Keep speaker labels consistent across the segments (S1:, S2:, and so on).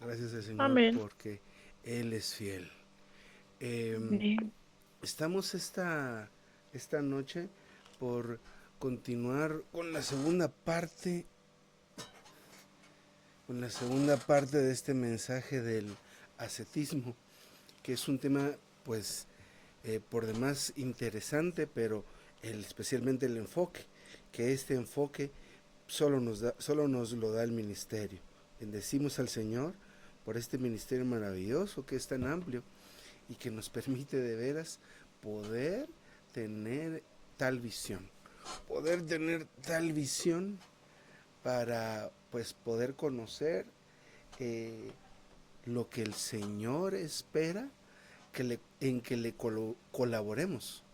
S1: Gracias al Señor
S2: Amén.
S1: porque Él es fiel. Eh,
S2: Amén.
S1: estamos esta noche por continuar con la segunda parte de este mensaje del ascetismo, que es un tema pues por demás interesante, pero especialmente el enfoque, que este enfoque solo nos lo da el ministerio. Bendecimos al Señor por este ministerio maravilloso que es tan amplio y que nos permite de veras poder tener tal visión, poder tener tal visión para pues poder conocer eh, lo que el Señor espera en que le colaboremos.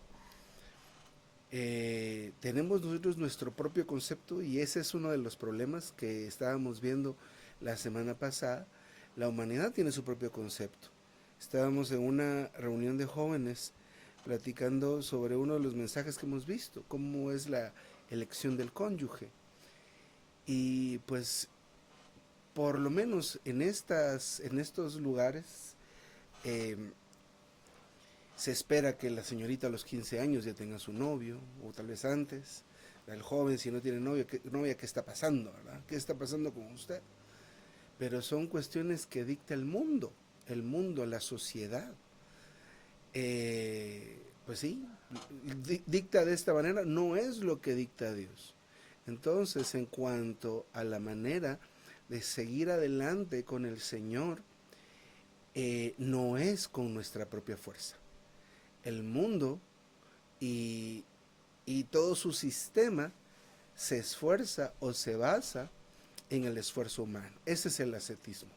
S1: Tenemos nosotros nuestro propio concepto y ese es uno de los problemas que estábamos viendo la semana pasada. La humanidad tiene su propio concepto. Estábamos en una reunión de jóvenes platicando sobre uno de los mensajes que hemos visto, cómo es la elección del cónyuge. Y pues por lo menos en estos lugares eh, se espera que la señorita a los 15 años ya tenga su novio, o tal vez antes. El joven, si no tiene novio, novia, ¿qué está pasando? ¿Verdad? ¿Qué está pasando con usted? Pero son cuestiones que dicta el mundo, la sociedad. Pues sí, dicta de esta manera, no es lo que dicta Dios. Entonces, en cuanto a la manera de seguir adelante con el Señor, no es con nuestra propia fuerza. El mundo y, y todo su sistema se esfuerza o se basa en el esfuerzo humano. Ese es el ascetismo.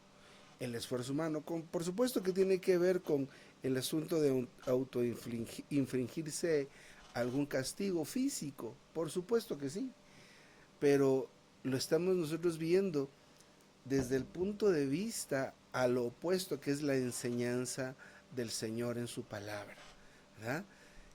S1: El esfuerzo humano, por supuesto que tiene que ver con el asunto de autoinfligirse algún castigo físico, por supuesto que sí, pero lo estamos nosotros viendo desde el punto de vista a lo opuesto que es la enseñanza del Señor en su palabra, ¿verdad?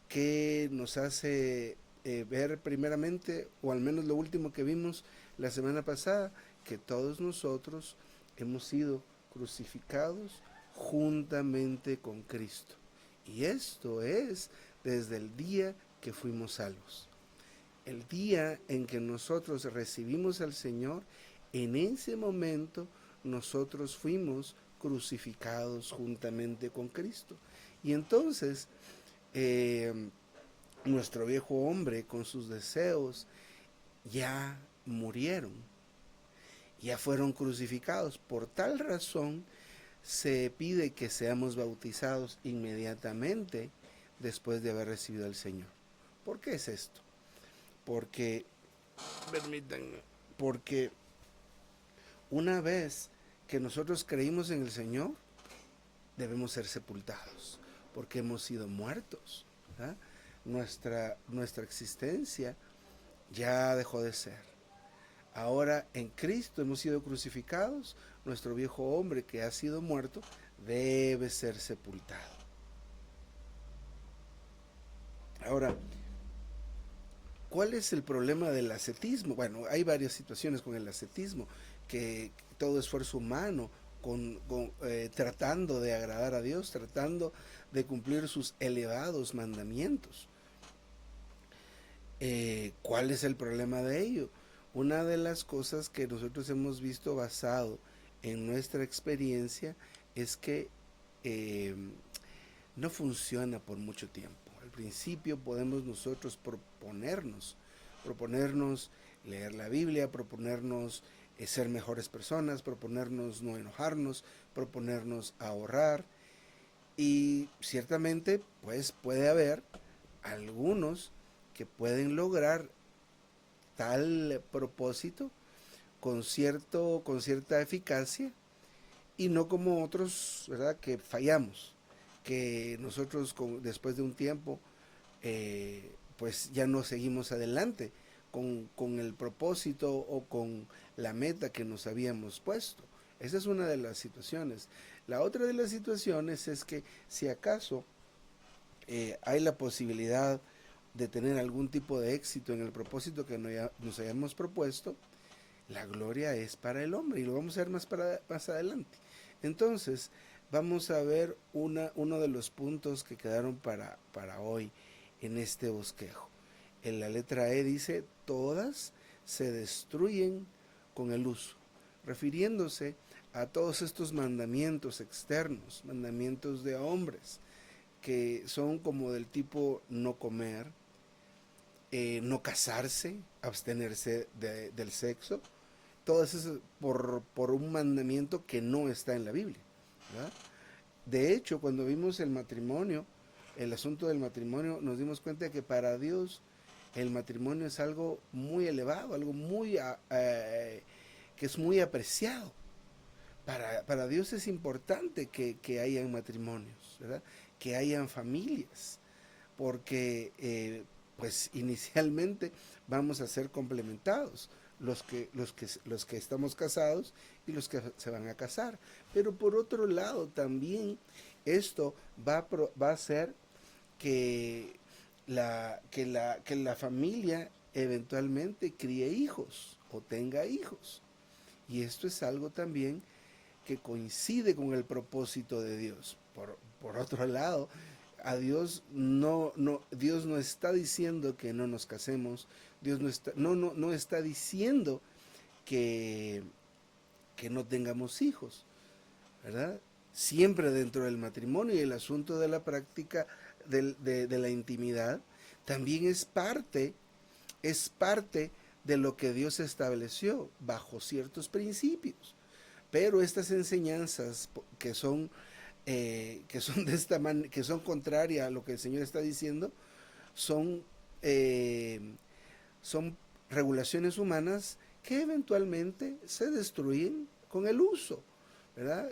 S1: Que nos hace ver primeramente, o al menos lo último que vimos la semana pasada, que todos nosotros hemos sido crucificados juntamente con Cristo. Y esto es desde el día que fuimos salvos. El día en que nosotros recibimos al Señor, en ese momento nosotros fuimos crucificados juntamente con Cristo. Y entonces eh, nuestro viejo hombre con sus deseos ya murieron, ya fueron crucificados. Por tal razón se pide que seamos bautizados inmediatamente después de haber recibido al Señor. ¿Por qué es esto? Porque, permítanme, porque una vez que nosotros creímos en el Señor, debemos ser sepultados, porque hemos sido muertos. ¿Ah? Nuestra existencia ya dejó de ser. Ahora en Cristo hemos sido crucificados, nuestro viejo hombre que ha sido muerto debe ser sepultado. Ahora, ¿cuál es el problema del ascetismo? Bueno, hay varias situaciones con el ascetismo, que todo esfuerzo humano tratando de agradar a Dios, tratando de cumplir sus elevados mandamientos. ¿Cuál es el problema de ello? Una de las cosas que nosotros hemos visto basado en nuestra experiencia es que eh, no funciona por mucho tiempo. Al principio podemos nosotros proponernos leer la Biblia, proponernos ser mejores personas, proponernos no enojarnos, proponernos ahorrar y ciertamente pues puede haber algunos que pueden lograr tal propósito con cierta eficacia y no como otros, ¿verdad? Que fallamos, que nosotros después de un tiempo pues ya no seguimos adelante con el propósito o con la meta que nos habíamos puesto. Esa es una de las situaciones. La otra de las situaciones es que si acaso hay la posibilidad de tener algún tipo de éxito en el propósito que nos hayamos propuesto, la gloria es para el hombre y lo vamos a ver más adelante. Entonces, vamos a ver uno de los puntos que quedaron para hoy en este bosquejo. En la letra E dice, todas se destruyen con el uso, refiriéndose a todos estos mandamientos externos, mandamientos de hombres, que son como del tipo no comer, no casarse, abstenerse del sexo, todo eso es por un mandamiento que no está en la Biblia, ¿verdad? De hecho, cuando vimos el matrimonio, el asunto del matrimonio, nos dimos cuenta de que para Dios el matrimonio es algo muy elevado, algo que es muy apreciado. Para Dios es importante que hayan matrimonios, ¿verdad? Que hayan familias, porque pues inicialmente vamos a ser complementados, los que estamos casados y los que se van a casar. Pero por otro lado también esto va a hacer que la familia eventualmente críe hijos o tenga hijos. Y esto es algo también que coincide con el propósito de Dios. Por otro lado, a Dios no está diciendo que no nos casemos, Dios no está diciendo que, que no tengamos hijos, ¿verdad? Siempre dentro del matrimonio, y el asunto de la práctica de la intimidad también es parte de lo que Dios estableció bajo ciertos principios. Pero estas enseñanzas que son contrarias a lo que el Señor está diciendo, son, eh, son regulaciones humanas que eventualmente se destruyen con el uso, ¿verdad?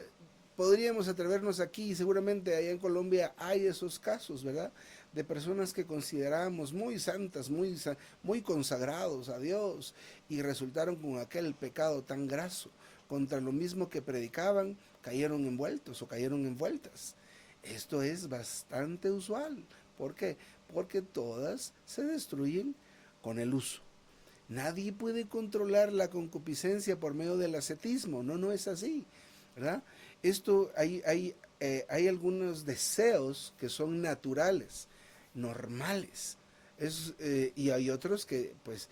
S1: Podríamos atrevernos aquí, y seguramente allá en Colombia hay esos casos, ¿verdad? De personas que considerábamos muy santas, muy consagrados a Dios, y resultaron con aquel pecado tan graso. Contra lo mismo que predicaban, cayeron envueltos o cayeron envueltas. Esto es bastante usual. ¿Por qué? Porque todas se destruyen con el uso. Nadie puede controlar la concupiscencia por medio del ascetismo. No, no es así, ¿verdad? Hay algunos deseos que son naturales, normales. Y hay otros que, pues,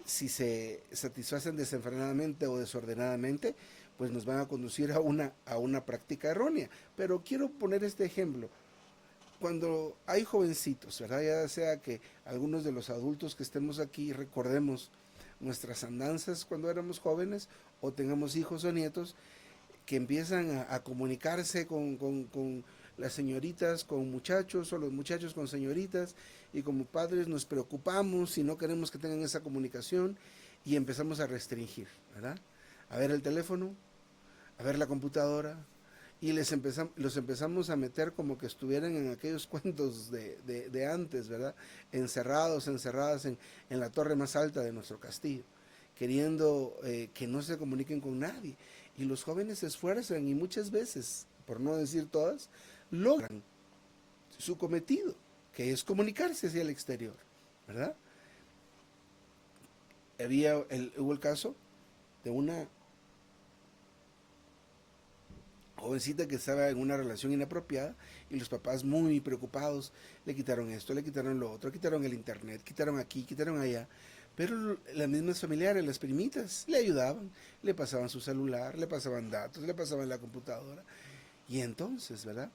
S1: si se satisfacen desenfrenadamente o desordenadamente, pues nos van a conducir a una práctica errónea. Pero quiero poner este ejemplo. Cuando hay jovencitos, ¿verdad? Ya sea que algunos de los adultos que estemos aquí recordemos nuestras andanzas cuando éramos jóvenes, o tengamos hijos o nietos que empiezan a comunicarse con las señoritas con muchachos, o los muchachos con señoritas, y como padres nos preocupamos y no queremos que tengan esa comunicación, y empezamos a restringir, ¿verdad? A ver el teléfono, a ver la computadora, y los empezamos a meter como que estuvieran en aquellos cuentos de antes, ¿verdad? Encerradas en la torre más alta de nuestro castillo, queriendo que no se comuniquen con nadie. Y los jóvenes se esfuerzan, y muchas veces, por no decir todas, logran su cometido, que es comunicarse hacia el exterior, ¿verdad? Hubo el caso de una jovencita que estaba en una relación inapropiada, y los papás muy preocupados le quitaron esto, le quitaron lo otro, quitaron el internet, quitaron aquí, quitaron allá. Pero las mismas familiares, las primitas, le ayudaban, le pasaban su celular, le pasaban datos, le pasaban la computadora. Y entonces, ¿verdad?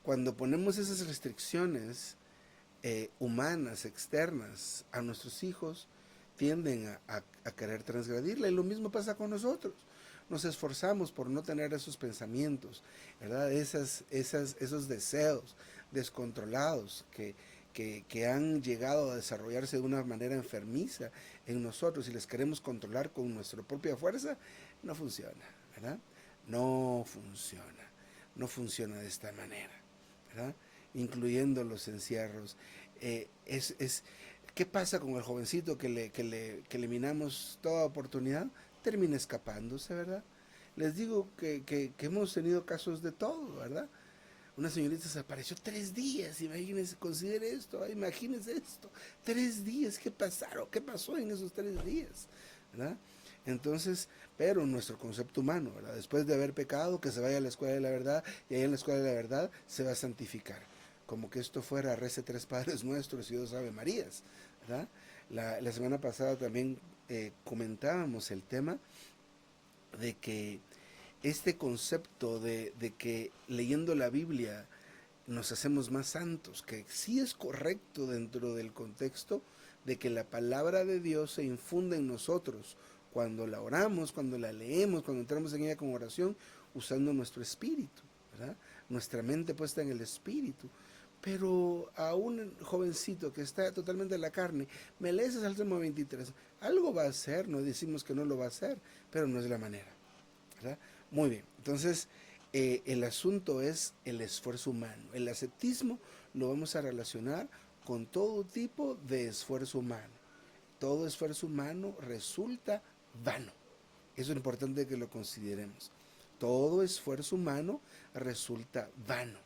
S1: Cuando ponemos esas restricciones humanas, externas a nuestros hijos, tienden a querer transgredirla, y lo mismo pasa con nosotros. Nos esforzamos por no tener esos pensamientos, ¿verdad? Esos deseos descontrolados que han llegado a desarrollarse de una manera enfermiza en nosotros, y les queremos controlar con nuestra propia fuerza. No funciona, ¿verdad? No funciona de esta manera, ¿verdad? Incluyendo los encierros. Eh, es, es, ¿Qué pasa con el jovencito que eliminamos toda oportunidad? Termina escapándose, ¿verdad? Les digo que hemos tenido casos de todo, ¿verdad? Una señorita se apareció 3 días, imagínense, considere esto, imagínense esto, 3 días, ¿qué pasaron? ¿Qué pasó en esos 3 días? ¿Verdad? Entonces, pero nuestro concepto humano, ¿verdad? Después de haber pecado, que se vaya a la escuela de la verdad, y ahí en la escuela de la verdad se va a santificar. Como que esto fuera rece tres Padres Nuestros y dos Ave Marías, ¿verdad? La semana pasada también comentábamos el tema de que este concepto de que leyendo la Biblia nos hacemos más santos, que sí es correcto dentro del contexto de que la palabra de Dios se infunde en nosotros cuando la oramos, cuando la leemos, cuando entramos en ella con oración, usando nuestro espíritu, ¿verdad? Nuestra mente puesta en el espíritu. Pero a un jovencito que está totalmente en la carne, me lees el Salmo 23, algo va a hacer, no decimos que no lo va a hacer, pero no es la manera, ¿verdad? Muy bien, entonces el asunto es el esfuerzo humano. El ascetismo lo vamos a relacionar con todo tipo de esfuerzo humano. Todo esfuerzo humano resulta vano. Eso es importante que lo consideremos. Todo esfuerzo humano resulta vano.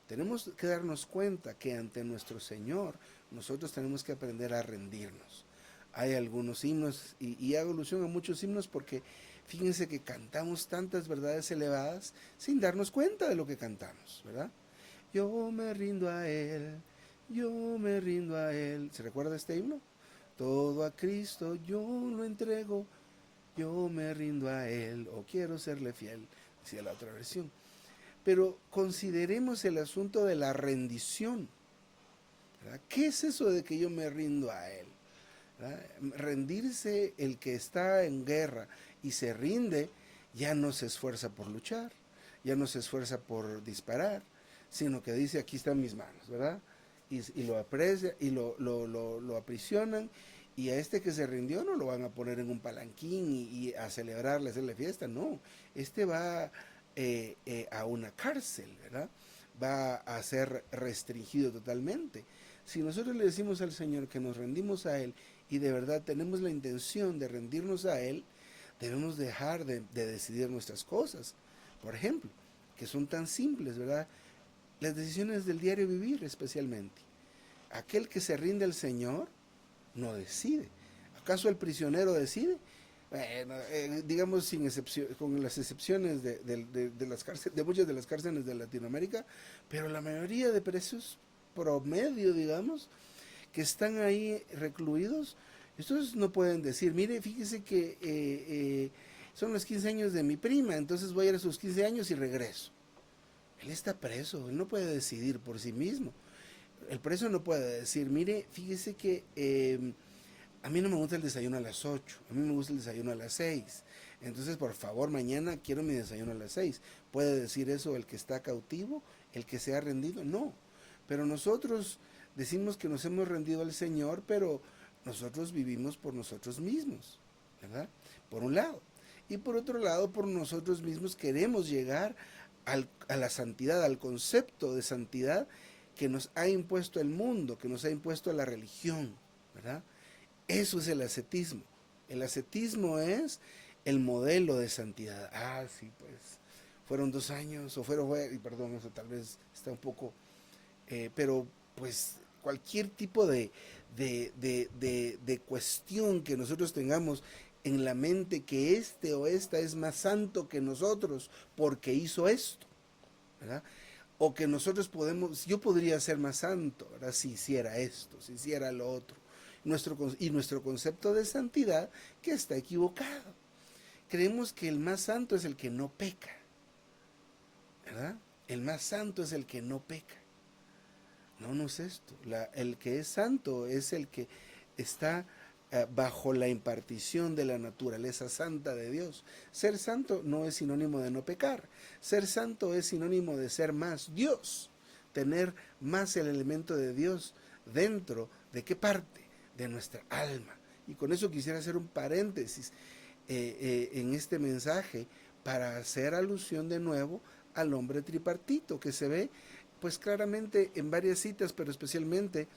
S1: Tenemos que darnos cuenta que ante nuestro Señor nosotros tenemos que aprender a rendirnos. Hay algunos himnos y hago alusión a muchos himnos porque fíjense que cantamos tantas verdades elevadas sin darnos cuenta de lo que cantamos, ¿verdad? Yo me rindo a Él, yo me rindo a Él. ¿Se recuerda este himno? Todo a Cristo yo lo entrego, yo me rindo a Él o quiero serle fiel, decía la otra versión. Pero consideremos el asunto de la rendición, ¿verdad? ¿Qué es eso de que yo me rindo a Él? ¿Verdad? Rendirse, el que está en guerra y se rinde, ya no se esfuerza por luchar, ya no se esfuerza por disparar, sino que dice, aquí están mis manos, ¿verdad? Y lo aprecia y lo aprisionan, y a este que se rindió no lo van a poner en un palanquín y a celebrarle, hacerle fiesta, no. Este va a una cárcel, ¿verdad? Va a ser restringido totalmente. Si nosotros le decimos al Señor que nos rendimos a Él y de verdad tenemos la intención de rendirnos a Él, debemos dejar de decidir nuestras cosas. Por ejemplo, que son tan simples, ¿verdad? Las decisiones del diario vivir especialmente. Aquel que se rinde al Señor no decide. ¿Acaso el prisionero decide? Bueno, digamos sin excepción, con las excepciones de las cárceles, de muchas de las cárceles de Latinoamérica, pero la mayoría de presos promedio, digamos, que están ahí recluidos, estos no pueden decir, mire, fíjese que son los 15 años de mi prima, entonces voy a ir a sus 15 años y regreso. Él está preso, él no puede decidir por sí mismo. El preso no puede decir, mire, fíjese que a mí no me gusta el desayuno a las 8, a mí me gusta el desayuno a las 6. Entonces, por favor, mañana quiero mi desayuno a las 6. ¿Puede decir eso el que está cautivo, el que se ha rendido? No. Pero nosotros decimos que nos hemos rendido al Señor, pero nosotros vivimos por nosotros mismos, ¿verdad? Por un lado. Y por otro lado, por nosotros mismos queremos llegar a la santidad, al concepto de santidad que nos ha impuesto el mundo, que nos ha impuesto la religión, ¿verdad? Eso es el ascetismo. El ascetismo es el modelo de santidad. Ah, sí, pues fueron 2 años, o fueron, y perdón, eso tal vez está un poco, pero pues cualquier tipo de cuestión que nosotros tengamos en la mente que este o esta es más santo que nosotros porque hizo esto, ¿verdad? O que nosotros podemos, yo podría ser más santo, ¿verdad? Si hiciera esto, si hiciera lo otro. Nuestro concepto de santidad que está equivocado. Creemos que el más santo es el que no peca, ¿verdad? El más santo es el que no peca. No, no es esto. El que es santo es el que está bajo la impartición de la naturaleza santa de Dios. Ser santo no es sinónimo de no pecar. Ser santo es sinónimo de ser más Dios. Tener más el elemento de Dios dentro de qué parte de nuestra alma. Y con eso quisiera hacer un paréntesis en este mensaje para hacer alusión de nuevo al hombre tripartito que se ve pues claramente en varias citas, pero especialmente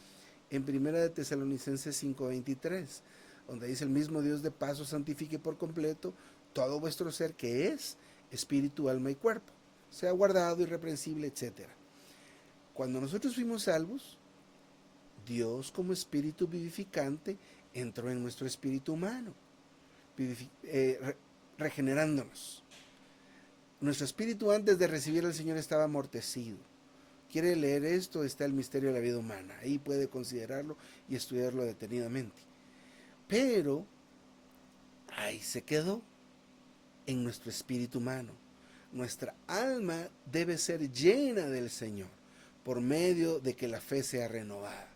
S1: en Primera de Tesalonicenses 5:23, donde dice el mismo Dios de paz os santifique por completo todo vuestro ser que es espíritu, alma y cuerpo, sea guardado, irreprensible, etc. Cuando nosotros fuimos salvos, Dios como espíritu vivificante entró en nuestro espíritu humano. regenerándonos. Nuestro espíritu antes de recibir al Señor estaba amortecido. Quiere leer esto, está el misterio de la vida humana. Ahí puede considerarlo y estudiarlo detenidamente. Pero ahí se quedó en nuestro espíritu humano. Nuestra alma debe ser llena del Señor por medio de que la fe sea renovada.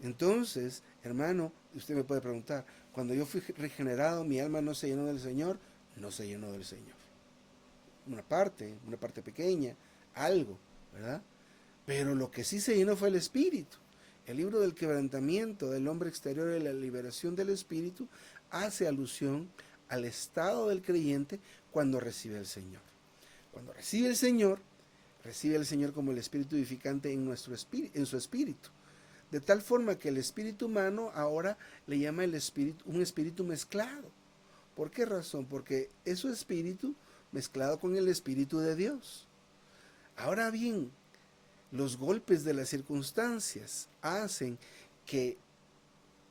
S1: Entonces, hermano, usted me puede preguntar, cuando yo fui regenerado, mi alma no se llenó del Señor. No se llenó del Señor. Una parte pequeña, algo, ¿verdad? Pero lo que sí se llenó fue el espíritu. El libro del quebrantamiento del hombre exterior y la liberación del espíritu hace alusión al estado del creyente cuando recibe al Señor. Cuando recibe el Señor como el espíritu edificante en su espíritu. De tal forma que el espíritu humano ahora le llama un espíritu mezclado. ¿Por qué razón? Porque es su espíritu mezclado con el espíritu de Dios. Ahora bien, los golpes de las circunstancias hacen que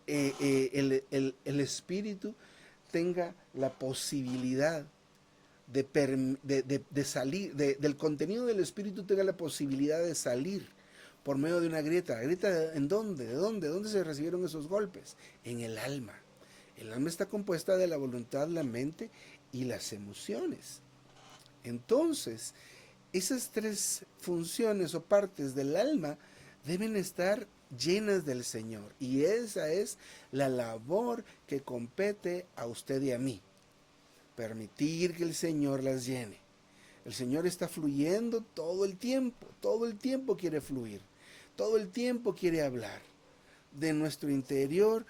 S1: el espíritu tenga la posibilidad de salir, del contenido del espíritu tenga la posibilidad de salir por medio de una grieta. ¿Grieta en dónde? ¿De dónde? ¿Dónde se recibieron esos golpes? En el alma. El alma está compuesta de la voluntad, la mente y las emociones. Entonces, esas tres funciones o partes del alma deben estar llenas del Señor. Y esa es la labor que compete a usted y a mí. Permitir que el Señor las llene. El Señor está fluyendo todo el tiempo quiere fluir, todo el tiempo quiere hablar. De nuestro interior,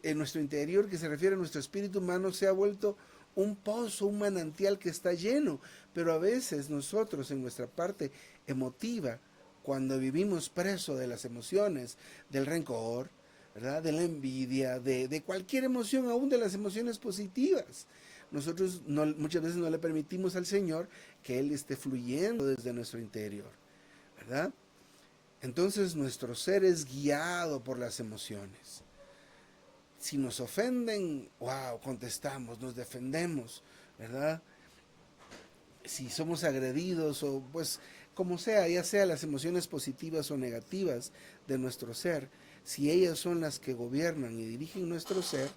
S1: en nuestro interior, que se refiere a nuestro espíritu humano, se ha vuelto un pozo, un manantial que está lleno, pero a veces nosotros en nuestra parte emotiva, cuando vivimos preso de las emociones, del rencor, ¿verdad? De la envidia, de cualquier emoción, aún de las emociones positivas, nosotros muchas veces no le permitimos al Señor que Él esté fluyendo desde nuestro interior, ¿verdad? Entonces nuestro ser es guiado por las emociones. Si nos ofenden, wow, contestamos, nos defendemos, ¿verdad? Si somos agredidos o pues como sea, ya sea las emociones positivas o negativas de nuestro ser, si ellas son las que gobiernan y dirigen nuestro ser,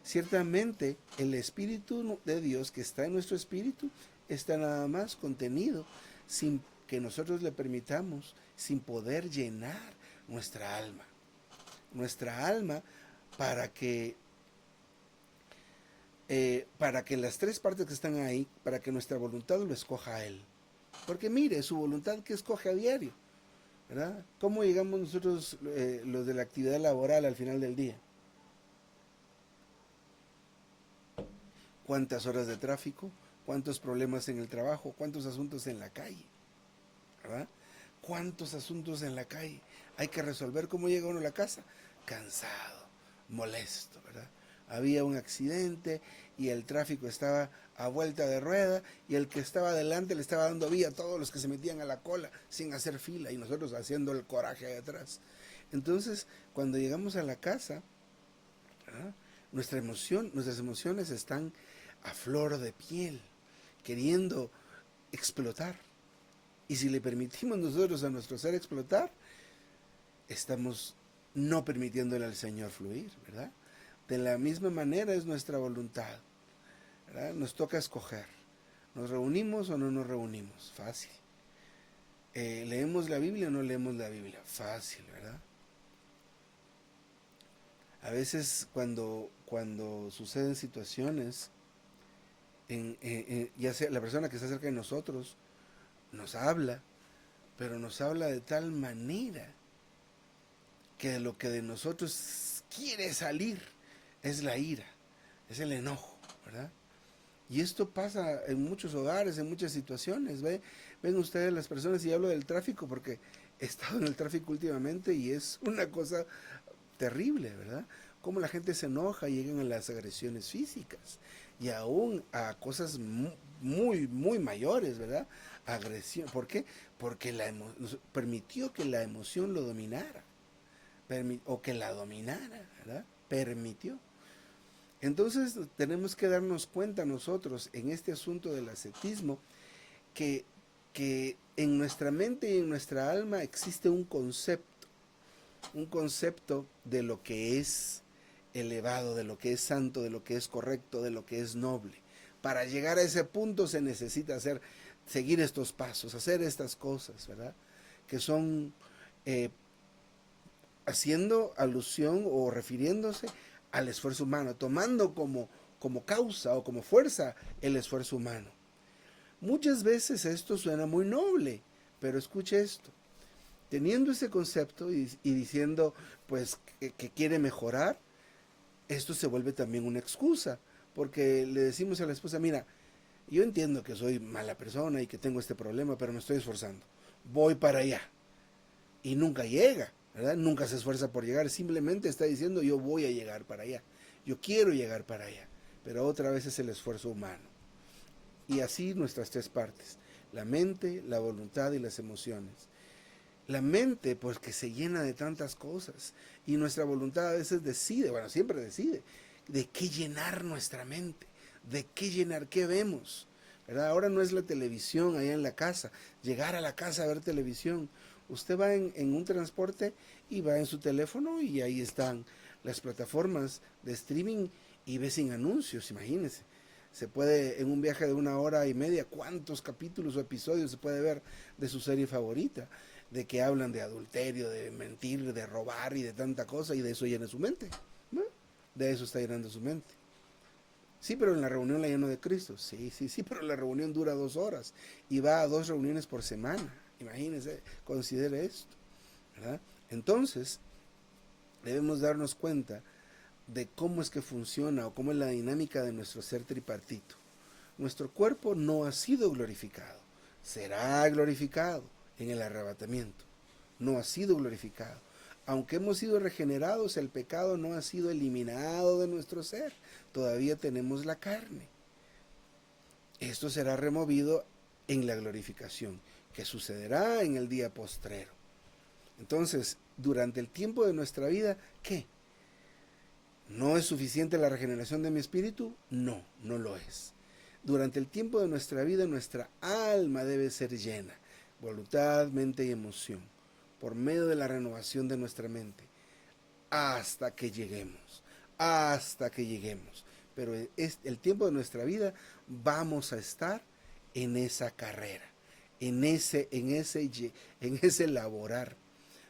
S1: ciertamente el Espíritu de Dios que está en nuestro espíritu está nada más contenido sin que nosotros le permitamos, sin poder llenar nuestra alma. Nuestra alma para que las tres partes que están ahí, para que nuestra voluntad lo escoja a Él. Porque mire, su voluntad que escoge a diario, ¿verdad? ¿Cómo llegamos nosotros, los de la actividad laboral, al final del día? ¿Cuántas horas de tráfico? ¿Cuántos problemas en el trabajo? ¿Cuántos asuntos en la calle? ¿Verdad? ¿Cuántos asuntos en la calle hay que resolver? ¿Cómo llega uno a la casa? Cansado, molesto, ¿verdad? Había un accidente y el tráfico estaba a vuelta de rueda y el que estaba adelante le estaba dando vía a todos los que se metían a la cola sin hacer fila y nosotros haciendo el coraje de atrás. Entonces, cuando llegamos a la casa, ¿verdad? Nuestras emociones están a flor de piel, queriendo explotar. Y si le permitimos nosotros a nuestro ser explotar, estamos no permitiéndole al Señor fluir, ¿verdad? De la misma manera es nuestra voluntad, ¿verdad? Nos toca escoger. ¿Nos reunimos o no nos reunimos? Fácil. ¿Leemos la Biblia o no leemos la Biblia? Fácil, ¿verdad? A veces cuando suceden situaciones, ya sea la persona que está cerca de nosotros, nos habla, pero nos habla de tal manera que lo que de nosotros quiere salir es la ira, es el enojo, ¿verdad? Y esto pasa en muchos hogares, en muchas situaciones. Ven ustedes las personas, y hablo del tráfico porque he estado en el tráfico últimamente y es una cosa terrible, ¿verdad? Cómo la gente se enoja y llegan a las agresiones físicas y aún a cosas muy, muy mayores, ¿verdad? Agresión. ¿Por qué? Porque permitió que la emoción lo dominara o que la dominara, ¿verdad? Permitió. Entonces tenemos que darnos cuenta nosotros en este asunto del ascetismo que, que en nuestra mente y en nuestra alma existe un concepto de lo que es elevado, de lo que es santo, de lo que es correcto, de lo que es noble. Para llegar a ese punto se necesita seguir estos pasos, hacer estas cosas, ¿verdad? Que son eh, haciendo alusión o refiriéndose al esfuerzo humano, tomando como causa o como fuerza el esfuerzo humano. Muchas veces esto suena muy noble, pero escuche esto. Teniendo ese concepto y diciendo pues que quiere mejorar, esto se vuelve también una excusa, porque le decimos a la esposa, mira, yo entiendo que soy mala persona y que tengo este problema, pero me estoy esforzando, voy para allá, y nunca llega, ¿verdad? Nunca se esfuerza por llegar, simplemente está diciendo yo voy a llegar para allá, yo quiero llegar para allá, pero otra vez es el esfuerzo humano. Y así nuestras tres partes, la mente, la voluntad y las emociones. La mente, pues que se llena de tantas cosas, y nuestra voluntad a veces decide, bueno, siempre decide, de qué llenar nuestra mente, de qué llenar, qué vemos, ¿verdad? Ahora no es la televisión allá en la casa, llegar a la casa a ver televisión. Usted va en un transporte y va en su teléfono y ahí están las plataformas de streaming y ve sin anuncios, imagínense. Se puede, en un viaje de 1 hora y media, cuántos capítulos o episodios se puede ver de su serie favorita, de que hablan de adulterio, de mentir, de robar y de tanta cosa, y de eso llena su mente, ¿no? De eso está llenando su mente. Sí, pero en la reunión la lleno de Cristo. Sí, sí, sí, pero la reunión dura 2 horas y va a 2 reuniones por semana. Imagínense, considere esto, ¿verdad? Entonces, debemos darnos cuenta de cómo es que funciona o cómo es la dinámica de nuestro ser tripartito. Nuestro cuerpo no ha sido glorificado, será glorificado en el arrebatamiento. No ha sido glorificado. Aunque hemos sido regenerados, el pecado no ha sido eliminado de nuestro ser. Todavía tenemos la carne. Esto será removido en la glorificación, que sucederá en el día postrero. Entonces, durante el tiempo de nuestra vida, ¿qué? ¿No es suficiente la regeneración de mi espíritu? No, no lo es. Durante el tiempo de nuestra vida, nuestra alma debe ser llena, voluntad, mente y emoción, por medio de la renovación de nuestra mente, hasta que lleguemos. Pero el tiempo de nuestra vida vamos a estar en esa carrera, en ese laborar,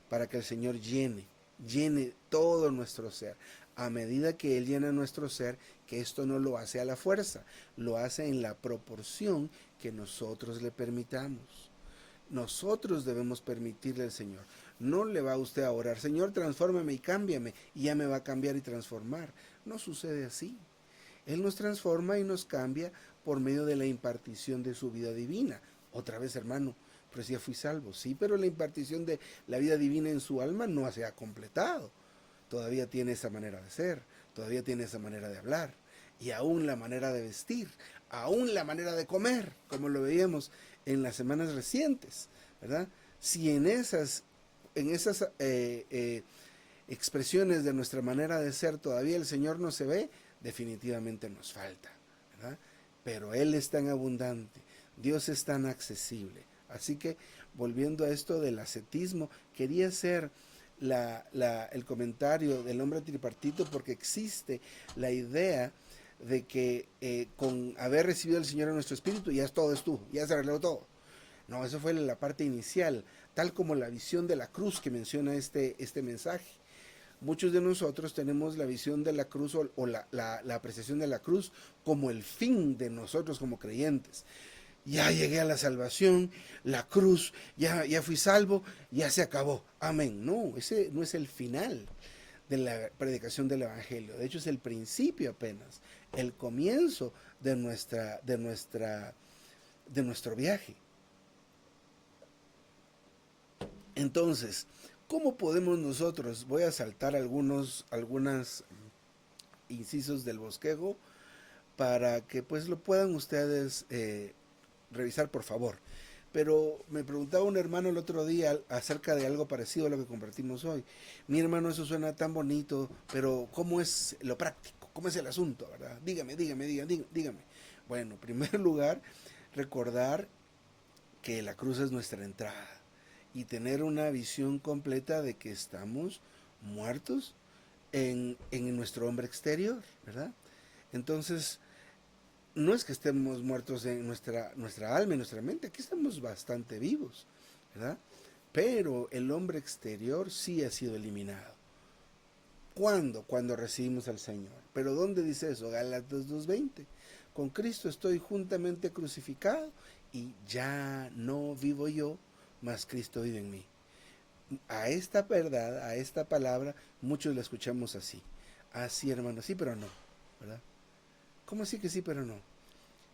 S1: para que el Señor llene todo nuestro ser. A medida que Él llena nuestro ser, que esto no lo hace a la fuerza, lo hace en la proporción que nosotros le permitamos. Nosotros debemos permitirle al Señor. No le va a usted a orar, Señor, transfórmame y cámbiame, y ya me va a cambiar y transformar. No sucede así. Él nos transforma y nos cambia por medio de la impartición de su vida divina. Otra vez, hermano, pues ya fui salvo. Sí, pero la impartición de la vida divina en su alma no se ha completado. Todavía tiene esa manera de ser, todavía tiene esa manera de hablar, y aún la manera de vestir, aún la manera de comer, como lo veíamos en las semanas recientes, ¿verdad? Si en esas expresiones de nuestra manera de ser todavía el Señor no se ve, definitivamente nos falta, ¿verdad? Pero Él es tan abundante, Dios es tan accesible. Así que, volviendo a esto del ascetismo, quería hacer el comentario del hombre tripartito porque existe la idea de que con haber recibido al Señor en nuestro espíritu ya todo es tú, ya se arregló todo. No, eso fue la parte inicial, tal como la visión de la cruz que menciona este mensaje. Muchos de nosotros tenemos la visión de la cruz o la apreciación de la cruz como el fin de nosotros como creyentes. Ya llegué a la salvación, la cruz, ya fui salvo, ya se acabó. Amén. No, ese no es el final de la predicación del Evangelio. De hecho, es el principio apenas, el comienzo de nuestro viaje. Entonces, ¿cómo podemos nosotros? Voy a saltar algunos incisos del bosquejo para que pues lo puedan ustedes revisar, por favor. Pero me preguntaba un hermano el otro día acerca de algo parecido a lo que compartimos hoy. Mi hermano, eso suena tan bonito, pero ¿cómo es lo práctico? ¿Cómo es el asunto, verdad? Dígame. Bueno, en primer lugar, recordar que la cruz es nuestra entrada y tener una visión completa de que estamos muertos en nuestro hombre exterior, ¿verdad? Entonces, no es que estemos muertos en nuestra alma y nuestra mente, aquí estamos bastante vivos, ¿verdad? Pero el hombre exterior sí ha sido eliminado. ¿Cuándo? Cuando recibimos al Señor. ¿Pero dónde dice eso? Gálatas 2:20. Con Cristo estoy juntamente crucificado y ya no vivo yo, mas Cristo vive en mí. A esta verdad, a esta palabra, muchos la escuchamos así. Así, hermano, sí, pero no, ¿verdad? ¿Cómo así que sí, pero no?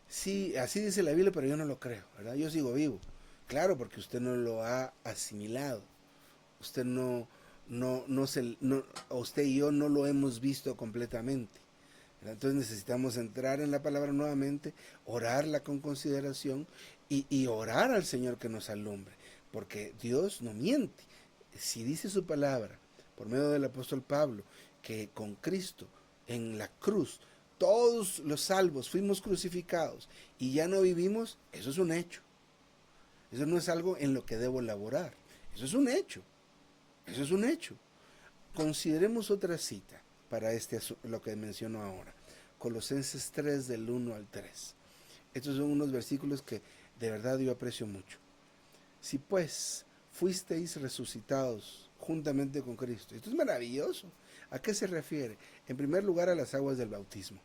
S1: Sí, así dice la Biblia, pero yo no lo creo, ¿verdad? Yo sigo vivo. Claro, porque usted no lo ha asimilado. Usted no, usted y yo no lo hemos visto completamente. ¿Verdad? Entonces necesitamos entrar en la palabra nuevamente, orarla con consideración y orar al Señor que nos alumbre, porque Dios no miente. Si dice su palabra por medio del apóstol Pablo que con Cristo en la cruz todos los salvos fuimos crucificados y ya no vivimos, eso es un hecho. Eso no es algo en lo que debo laborar. Eso es un hecho. Eso es un hecho. Consideremos otra cita para lo que menciono ahora. Colosenses 3 del 1 al 3. Estos son unos versículos que de verdad yo aprecio mucho. Si pues fuisteis resucitados juntamente con Cristo. Esto es maravilloso. ¿A qué se refiere? En primer lugar a las aguas del bautismo.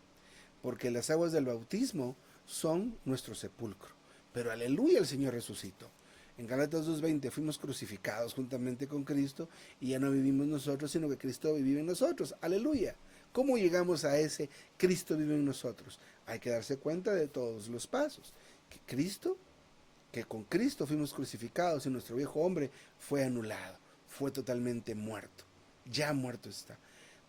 S1: Porque las aguas del bautismo son nuestro sepulcro. Pero aleluya, el Señor resucitó. En Gálatas 2:20 fuimos crucificados juntamente con Cristo y ya no vivimos nosotros, sino que Cristo vive en nosotros. Aleluya. ¿Cómo llegamos a ese Cristo vive en nosotros? Hay que darse cuenta de todos los pasos. Que con Cristo fuimos crucificados y nuestro viejo hombre fue anulado, fue totalmente muerto. Ya muerto está.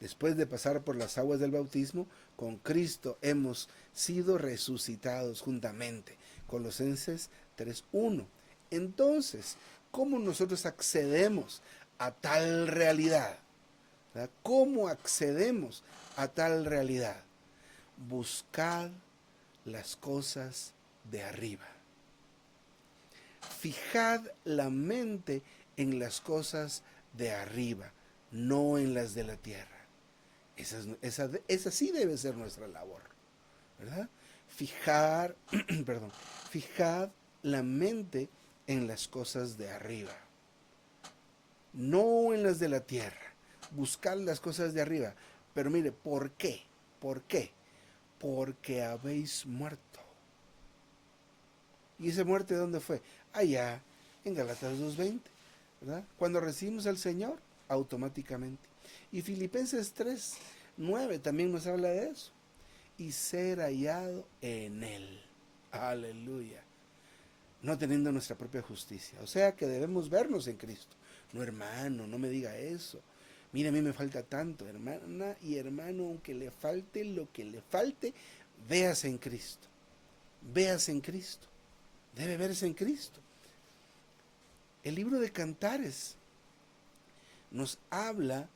S1: Después de pasar por las aguas del bautismo, con Cristo hemos sido resucitados juntamente. Colosenses 3:1. Entonces, ¿cómo nosotros accedemos a tal realidad? ¿Verdad? ¿Cómo accedemos a tal realidad? Buscad las cosas de arriba. Fijad la mente en las cosas de arriba, no en las de la tierra. Esa sí debe ser nuestra labor, ¿verdad? Fijad la mente en las cosas de arriba, no en las de la tierra. Buscad las cosas de arriba. Pero mire, ¿por qué? ¿Por qué? Porque habéis muerto. ¿Y esa muerte dónde fue? Allá, en Gálatas 2:20, ¿verdad? Cuando recibimos al Señor, automáticamente. Y Filipenses 3:9 también nos habla de eso. Y ser hallado en Él. Aleluya. No teniendo nuestra propia justicia. O sea que debemos vernos en Cristo. No, hermano, no me diga eso. Mira, a mí me falta tanto, hermana y hermano, aunque le falte lo que le falte, véase en Cristo. Véase en Cristo. Debe verse en Cristo. El libro de Cantares nos habla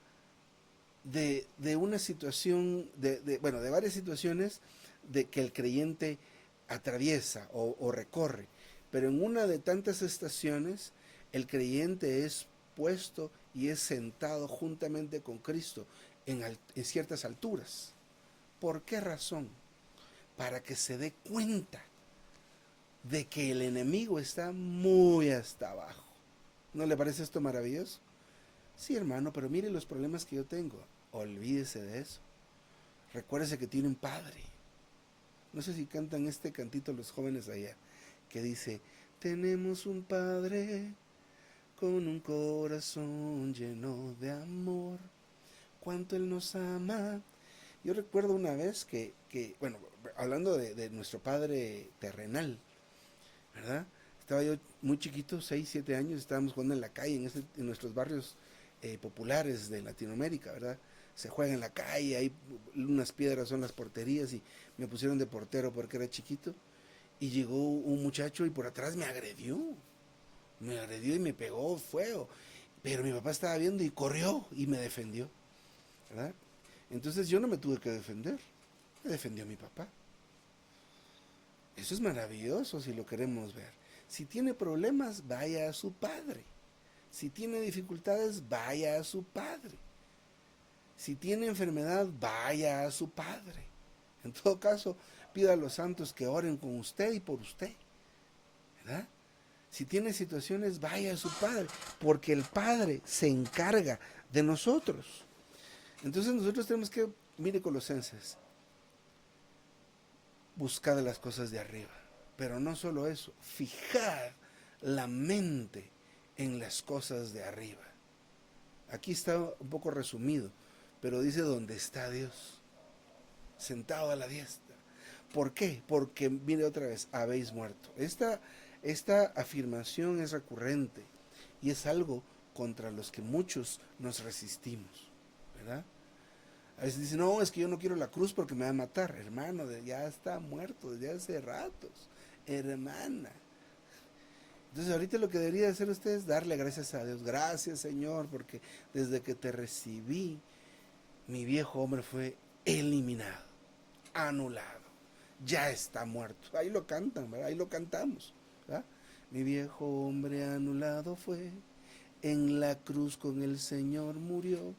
S1: de una situación, de varias situaciones de que el creyente atraviesa o recorre. Pero en una de tantas estaciones, el creyente es puesto y es sentado juntamente con Cristo en ciertas alturas. ¿Por qué razón? Para que se dé cuenta de que el enemigo está muy hasta abajo. ¿No le parece esto maravilloso? Sí, hermano, pero mire los problemas que yo tengo. Olvídese de eso. Recuérdese que tiene un padre. No sé si cantan este cantito los jóvenes allá, que dice: tenemos un padre con un corazón lleno de amor, cuánto él nos ama. Yo recuerdo una vez bueno, hablando de nuestro padre terrenal, ¿verdad? Estaba yo muy chiquito, 6, 7 años, estábamos jugando en la calle, en nuestros barrios populares de Latinoamérica, ¿verdad? Se juega en la calle, hay unas piedras, son las porterías, y me pusieron de portero porque era chiquito, y llegó un muchacho y por atrás me agredió y me pegó feo, pero mi papá estaba viendo y corrió y me defendió, ¿verdad? Entonces yo no me tuve que defender, me defendió mi papá. Eso es maravilloso si lo queremos ver. Si tiene problemas, vaya a su padre. Si tiene dificultades, vaya a su padre. Si tiene enfermedad, vaya a su padre. En todo caso, pida a los santos que oren con usted y por usted, ¿verdad? Si tiene situaciones, vaya a su padre, porque el padre se encarga de nosotros. Entonces nosotros tenemos que, mire Colosenses, buscad las cosas de arriba. Pero no solo eso, fijad la mente en las cosas de arriba. Aquí está un poco resumido, pero dice donde está Dios, sentado a la diestra. ¿Por qué? Porque, mire otra vez, habéis muerto. Esta afirmación es recurrente y es algo contra los que muchos nos resistimos, ¿verdad? A veces dicen, no, es que yo no quiero la cruz porque me va a matar. Hermano, ya está muerto desde hace ratos. Hermana. Entonces ahorita lo que debería hacer usted es darle gracias a Dios. Gracias, Señor, porque desde que te recibí, mi viejo hombre fue eliminado, anulado. Ya está muerto. Ahí lo cantan, ¿verdad? Ahí lo cantamos, ¿verdad? Mi viejo hombre anulado fue, en la cruz con el Señor murió.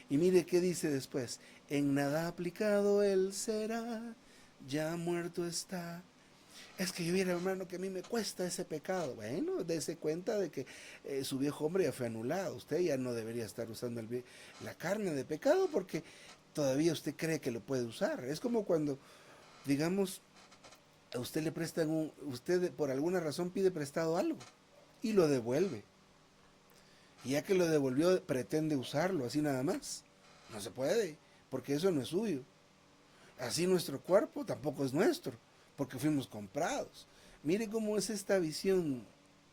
S1: Y mire qué dice después, en nada aplicado él será, ya muerto está. Es que yo viera, hermano, que a mí me cuesta ese pecado. Bueno, dése cuenta de que su viejo hombre ya fue anulado. Usted ya no debería estar usando la carne de pecado porque todavía usted cree que lo puede usar. Es como cuando, digamos, a usted le prestan usted por alguna razón pide prestado algo y lo devuelve. Y ya que lo devolvió, pretende usarlo así nada más. No se puede, porque eso no es suyo. Así nuestro cuerpo tampoco es nuestro, porque fuimos comprados. Mire cómo es esta visión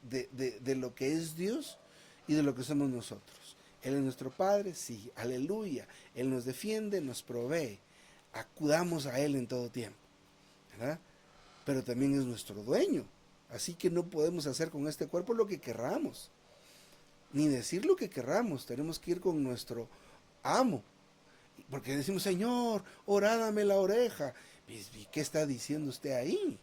S1: de lo que es Dios y de lo que somos nosotros. Él es nuestro Padre, sí, aleluya. Él nos defiende, nos provee. Acudamos a Él en todo tiempo, ¿verdad? Pero también es nuestro dueño. Así que no podemos hacer con este cuerpo lo que querramos, ni decir lo que querramos. Tenemos que ir con nuestro amo. Porque decimos, Señor, orádame la oreja. ¿Y qué está diciendo usted ahí?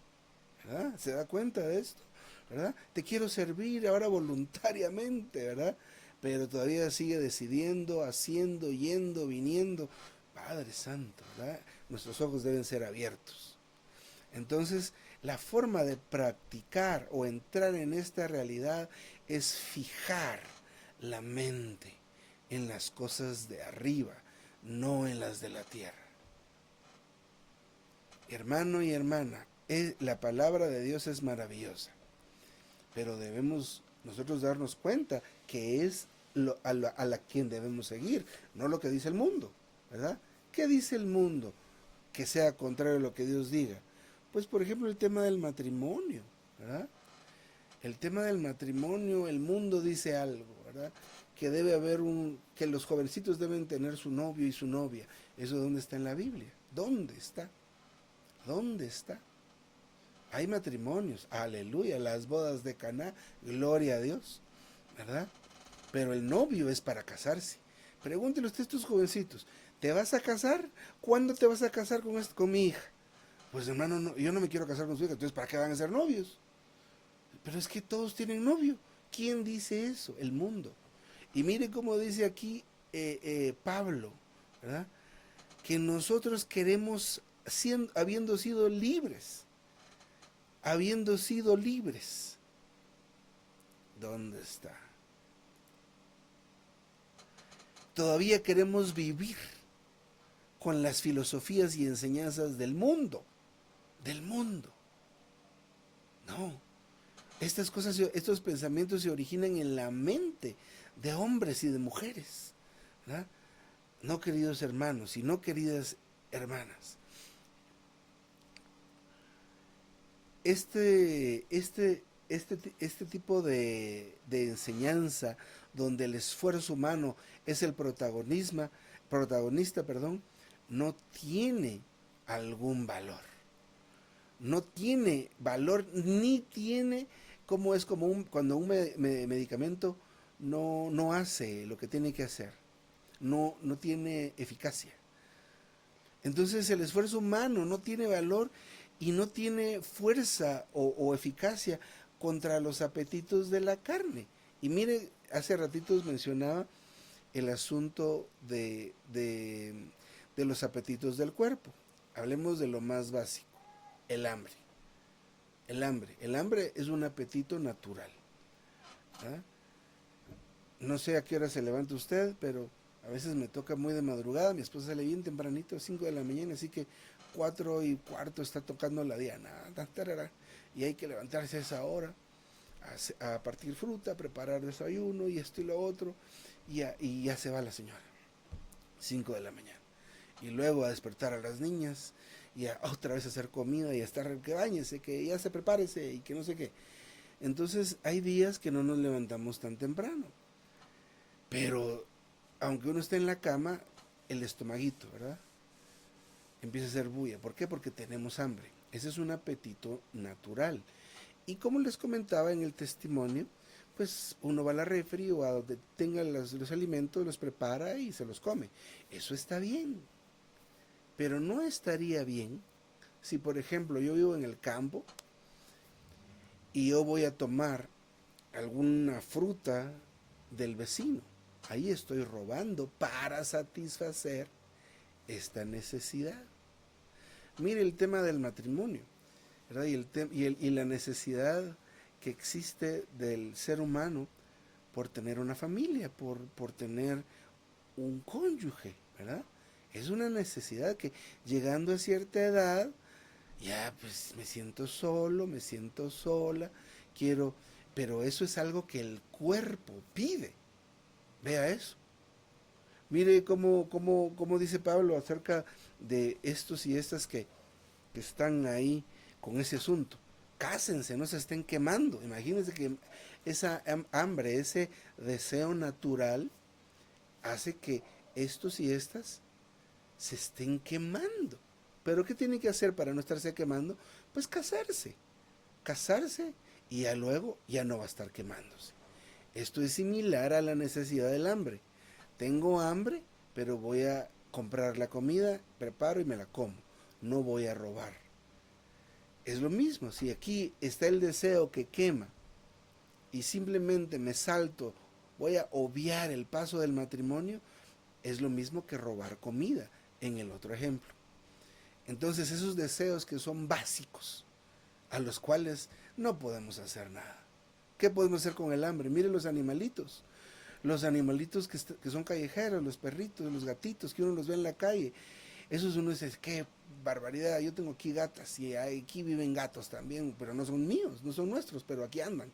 S1: ¿Verdad? ¿Se da cuenta de esto? ¿Verdad? Te quiero servir ahora voluntariamente, ¿verdad? Pero todavía sigue decidiendo, haciendo, yendo, viniendo. Padre Santo, ¿verdad? Nuestros ojos deben ser abiertos. Entonces, la forma de practicar o entrar en esta realidad es fijar la mente en las cosas de arriba, no en las de la tierra. Hermano y hermana, la palabra de Dios es maravillosa, pero debemos nosotros darnos cuenta que es a la quien debemos seguir, no lo que dice el mundo, ¿verdad? ¿Qué dice el mundo que sea contrario a lo que Dios diga? Pues por ejemplo el tema del matrimonio, ¿verdad? El tema del matrimonio, el mundo dice algo, ¿verdad? Que debe haber que los jovencitos deben tener su novio y su novia. ¿Eso dónde está en la Biblia? ¿Dónde está? ¿Dónde está? Hay matrimonios, aleluya, las bodas de Caná, gloria a Dios, ¿verdad? Pero el novio es para casarse. Pregúntele usted a estos jovencitos, ¿te vas a casar? ¿Cuándo te vas a casar con mi hija? Pues hermano, no, yo no me quiero casar con su hija, entonces ¿para qué van a ser novios? Pero es que todos tienen novio. ¿Quién dice eso? El mundo. Y mire cómo dice aquí Pablo, ¿verdad? Que nosotros queremos, habiendo sido libres, ¿dónde está? Todavía queremos vivir con las filosofías y enseñanzas del mundo. No, estas cosas, estos pensamientos se originan en la mente de hombres y de mujeres, ¿verdad? No, queridos hermanos y no queridas hermanas. Este tipo de enseñanza donde el esfuerzo humano es el protagonista, no tiene algún valor. No tiene valor ni tiene como es como cuando un medicamento no hace lo que tiene que hacer. No tiene eficacia. Entonces el esfuerzo humano no tiene valor y no tiene fuerza o eficacia contra los apetitos de la carne. Y mire, hace ratitos mencionaba el asunto de los apetitos del cuerpo. Hablemos de lo más básico, el hambre. El hambre. El hambre es un apetito natural. ¿Ah? No sé a qué hora se levanta usted, pero a veces me toca muy de madrugada. Mi esposa sale bien tempranito, 5 de la mañana, así que 4:15 está tocando la diana. Y hay que levantarse a esa hora, a partir fruta, a preparar desayuno y esto y lo otro. Y ya se va la señora, 5 de la mañana. Y luego a despertar a las niñas y a otra vez a hacer comida y a estar que bañese, que ya se prepárese y que no sé qué. Entonces hay días que no nos levantamos tan temprano. Pero aunque uno esté en la cama, el estomaguito, ¿verdad? Empieza a hacer bulla. ¿Por qué? Porque tenemos hambre. Ese es un apetito natural. Y como les comentaba en el testimonio, pues uno va a la refri o a donde tenga los alimentos, los prepara y se los come. Eso está bien. Pero no estaría bien si, por ejemplo, yo vivo en el campo y yo voy a tomar alguna fruta del vecino. Ahí estoy robando para satisfacer esta necesidad. Mire el tema del matrimonio, ¿verdad? Y la necesidad que existe del ser humano por tener una familia, por tener un cónyuge, ¿verdad? Es una necesidad que llegando a cierta edad, ya pues me siento solo, me siento sola, quiero, pero eso es algo que el cuerpo pide. Vea eso. Mire cómo dice Pablo acerca de estos y estas que están ahí con ese asunto. Cásense, no se estén quemando. Imagínense que esa hambre, ese deseo natural hace que estos y estas se estén quemando. Pero ¿qué tiene que hacer para no estarse quemando? Pues casarse. Casarse y ya luego ya no va a estar quemándose. Esto es similar a la necesidad del hambre. Tengo hambre, pero voy a comprar la comida, preparo y me la como. No voy a robar. Es lo mismo, si aquí está el deseo que quema y simplemente me salto, voy a obviar el paso del matrimonio, es lo mismo que robar comida en el otro ejemplo. Entonces esos deseos que son básicos, a los cuales no podemos hacer nada. ¿Qué podemos hacer con el hambre? Miren los animalitos que son callejeros, los perritos, los gatitos, que uno los ve en la calle. Esos uno dice, qué barbaridad, yo tengo aquí gatas y aquí viven gatos también, pero no son míos, no son nuestros, pero aquí andan.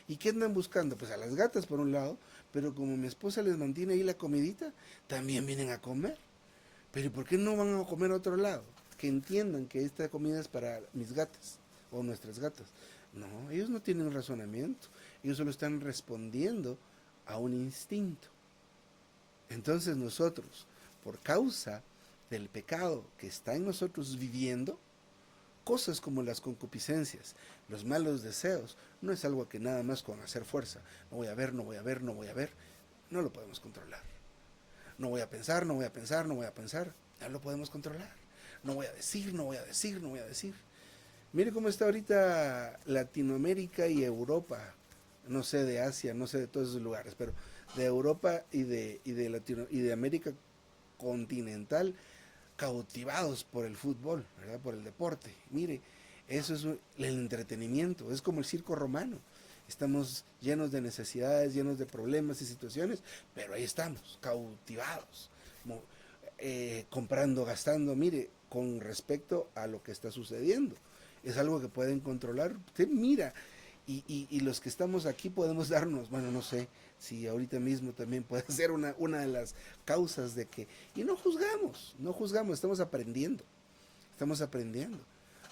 S1: ¿Y qué andan buscando? Pues a las gatas por un lado, pero como mi esposa les mantiene ahí la comidita, también vienen a comer. Pero ¿y por qué no van a comer a otro lado? Que entiendan que esta comida es para mis gatas o nuestras gatas. No, ellos no tienen razonamiento, ellos solo están respondiendo a un instinto. Entonces nosotros, por causa del pecado que está en nosotros viviendo, cosas como las concupiscencias, los malos deseos, no es algo que nada más con hacer fuerza, no voy a ver, no voy a ver, no voy a ver, no lo podemos controlar. No voy a pensar, no voy a pensar, no voy a pensar, no lo podemos controlar. No voy a decir, no voy a decir, no voy a decir. Mire cómo está ahorita Latinoamérica y Europa, no sé de Asia, no sé de todos esos lugares, pero de Europa y de América continental, cautivados por el fútbol, ¿verdad? Por el deporte. Mire, eso es el entretenimiento, es como el circo romano. Estamos llenos de necesidades, llenos de problemas y situaciones, pero ahí estamos, cautivados, comprando, gastando, mire, con respecto a lo que está sucediendo. Es algo que pueden controlar. Usted mira, y los que estamos aquí podemos darnos, bueno, no sé si ahorita mismo también puede ser una de las causas de que, y no juzgamos, no juzgamos, estamos aprendiendo.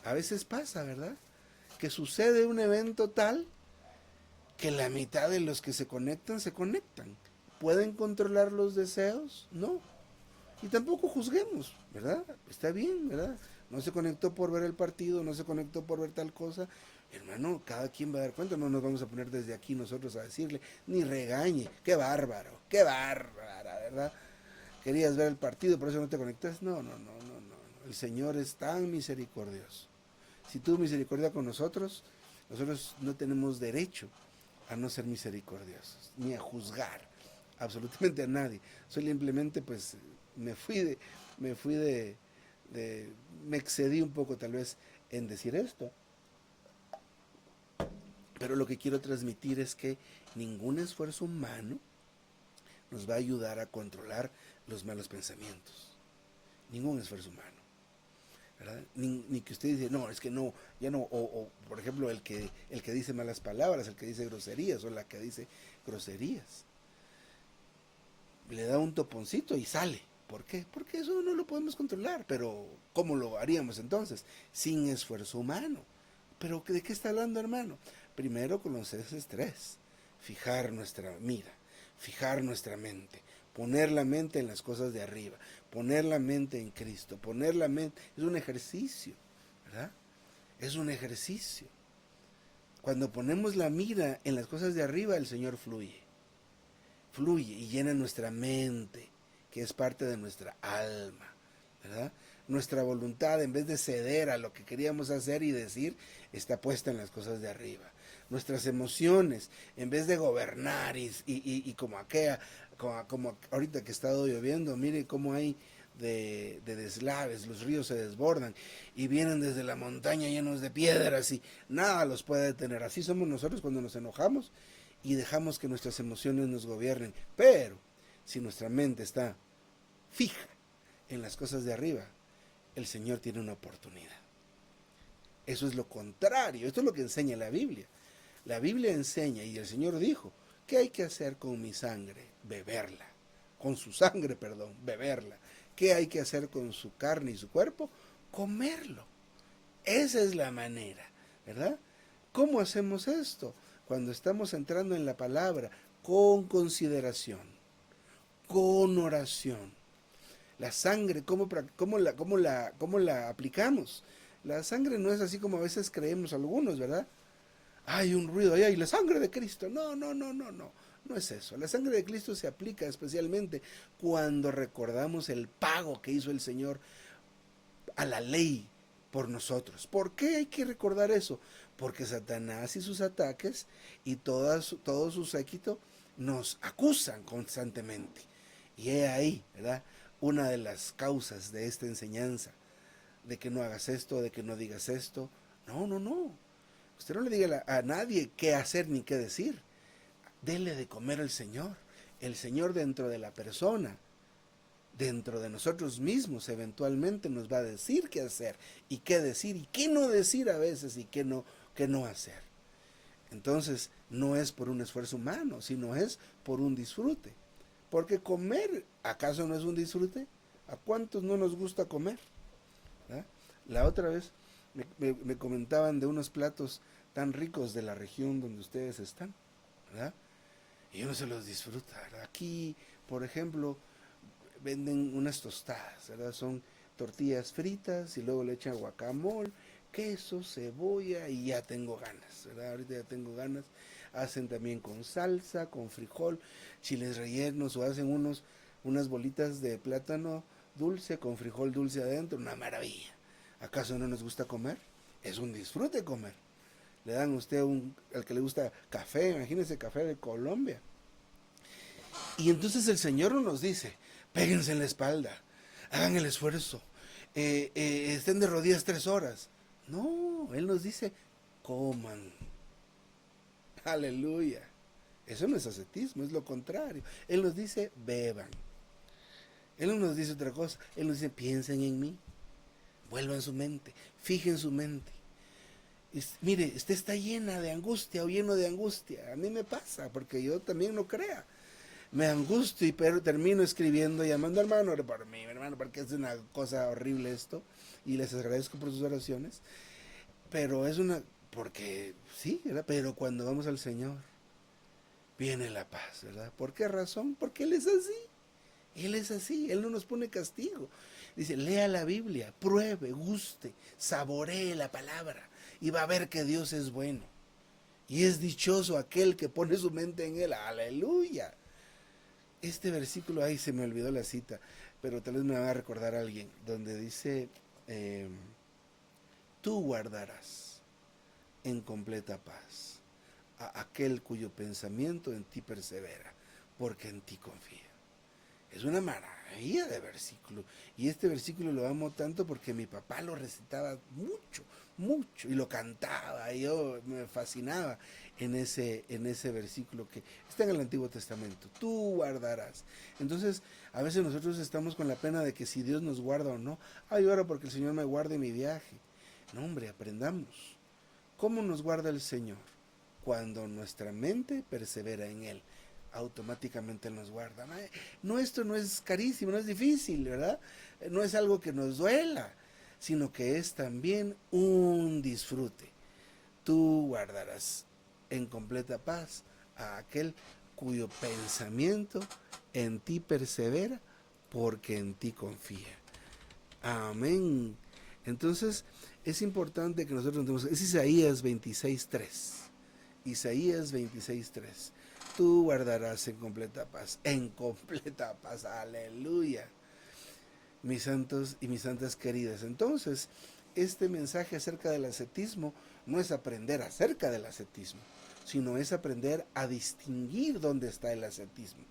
S1: A veces pasa, ¿verdad? Que sucede un evento tal que la mitad de los que se conectan. ¿Pueden controlar los deseos? No. Y tampoco juzguemos, ¿verdad? Está bien, ¿verdad? No se conectó por ver el partido, no se conectó por ver tal cosa. Hermano, cada quien va a dar cuenta, no nos vamos a poner desde aquí nosotros a decirle, ni regañe, qué bárbaro, qué bárbara, ¿verdad? Querías ver el partido, por eso no te conectas. No, no, no, no, no. el Señor es tan misericordioso. Si tuvo misericordia con nosotros, nosotros no tenemos derecho a no ser misericordiosos, ni a juzgar absolutamente a nadie. Simplemente pues me fui de, me fui de, me excedí un poco tal vez en decir esto. Pero lo que quiero transmitir es que ningún esfuerzo humano nos va a ayudar a controlar los malos pensamientos. Ningún esfuerzo humano. ¿Verdad? Ni que usted dice, no, es que no, ya no, o por ejemplo el que dice malas palabras, el que dice groserías, o la que dice groserías. Le da un toponcito y sale. ¿Por qué? Porque eso no lo podemos controlar. Pero, ¿cómo lo haríamos entonces? Sin esfuerzo humano. ¿Pero de qué está hablando, hermano? Primero con los tres. Fijar nuestra mira, fijar nuestra mente, poner la mente en las cosas de arriba, poner la mente en Cristo, poner la mente, es un ejercicio, ¿verdad? Es un ejercicio. Cuando ponemos la mira en las cosas de arriba, el Señor fluye y llena nuestra mente, que es parte de nuestra alma, ¿verdad? Nuestra voluntad, en vez de ceder a lo que queríamos hacer y decir, está puesta en las cosas de arriba. Nuestras emociones, en vez de gobernar y como aquella, como ahorita que ha estado lloviendo, mire cómo hay de deslaves, los ríos se desbordan y vienen desde la montaña llenos de piedras y nada los puede detener. Así somos nosotros cuando nos enojamos y dejamos que nuestras emociones nos gobiernen. Pero si nuestra mente está fija en las cosas de arriba, el Señor tiene una oportunidad. Eso es lo contrario, esto es lo que enseña la Biblia. La Biblia enseña, y el Señor dijo, ¿qué hay que hacer con mi sangre? Beberla. Con su sangre, perdón, beberla. ¿Qué hay que hacer con su carne y su cuerpo? Comerlo. Esa es la manera, ¿verdad? ¿Cómo hacemos esto? Cuando estamos entrando en la palabra, con consideración, con oración. La sangre, ¿cómo la aplicamos? La sangre no es así como a veces creemos algunos, ¿verdad? Hay un ruido allá y la sangre de Cristo. No, no, no, no, no. No es eso. La sangre de Cristo se aplica especialmente cuando recordamos el pago que hizo el Señor a la ley por nosotros. ¿Por qué hay que recordar eso? Porque Satanás y sus ataques y todo su séquito nos acusan constantemente. Y he ahí, ¿verdad? Una de las causas de esta enseñanza, de que no hagas esto, de que no digas esto. No, no, no. Usted no le diga a nadie qué hacer ni qué decir. Dele de comer al Señor. El Señor dentro de la persona, dentro de nosotros mismos, eventualmente nos va a decir qué hacer y qué decir y qué no decir a veces y qué no hacer. Entonces, no es por un esfuerzo humano, sino es por un disfrute. Porque comer, ¿acaso no es un disfrute? ¿A cuántos no nos gusta comer? ¿Verdad? La otra vez me comentaban de unos platos tan ricos de la región donde ustedes están, ¿verdad? Y uno se los disfruta, ¿verdad? Aquí, por ejemplo, venden unas tostadas, ¿verdad? Son tortillas fritas y luego le echan guacamole, queso, cebolla y ya tengo ganas, ¿verdad? Ahorita ya tengo ganas. Hacen también con salsa, con frijol, chiles rellenos o hacen unas bolitas de plátano dulce con frijol dulce adentro, una maravilla. ¿Acaso no nos gusta comer? Es un disfrute comer. Le dan a usted al que le gusta café, imagínese café de Colombia. Y entonces el Señor no nos dice, péguense en la espalda, hagan el esfuerzo, estén de rodillas 3 horas. No, Él nos dice, coman. Aleluya. Eso no es ascetismo, es lo contrario. Él nos dice, beban. Él no nos dice otra cosa. Él nos dice, piensen en mí. Vuelvan su mente, fijen su mente. Mire, usted está llena de angustia o lleno de angustia. A mí me pasa, porque yo también no crea. Me angustio, pero termino escribiendo, llamando hermano, ore por mí, hermano, porque es una cosa horrible esto. Y les agradezco por sus oraciones. Pero es porque sí, ¿verdad? Pero cuando vamos al Señor, viene la paz, ¿verdad? ¿Por qué razón? Porque Él es así. Él es así, Él no nos pone castigo. Dice, lea la Biblia, pruebe, guste, saboree la palabra y va a ver que Dios es bueno. Y es dichoso aquel que pone su mente en Él. Aleluya. Este versículo, ahí se me olvidó la cita, pero tal vez me va a recordar a alguien, donde dice, eh, tú guardarás en completa paz a aquel cuyo pensamiento en ti persevera, porque en ti confía. Es una maravilla de versículo. Y este versículo lo amo tanto porque mi papá lo recitaba mucho, mucho, y lo cantaba, y yo me fascinaba en ese versículo que está en el Antiguo Testamento. Tú guardarás. Entonces, a veces nosotros estamos con la pena de que si Dios nos guarda o no. Ay, oro porque el Señor me guarde mi viaje. No, hombre, aprendamos. ¿Cómo nos guarda el Señor? Cuando nuestra mente persevera en Él, automáticamente nos guarda. No, esto no es carísimo, no es difícil, ¿verdad? No es algo que nos duela, sino que es también un disfrute. Tú guardarás en completa paz a aquel cuyo pensamiento en ti persevera, porque en ti confía. Amén. Entonces, es importante que nosotros entendamos. Es Isaías 26:3. Isaías 26:3. Tú guardarás en completa paz, aleluya, mis santos y mis santas queridas. Entonces, este mensaje acerca del ascetismo no es aprender acerca del ascetismo, sino es aprender a distinguir dónde está el ascetismo.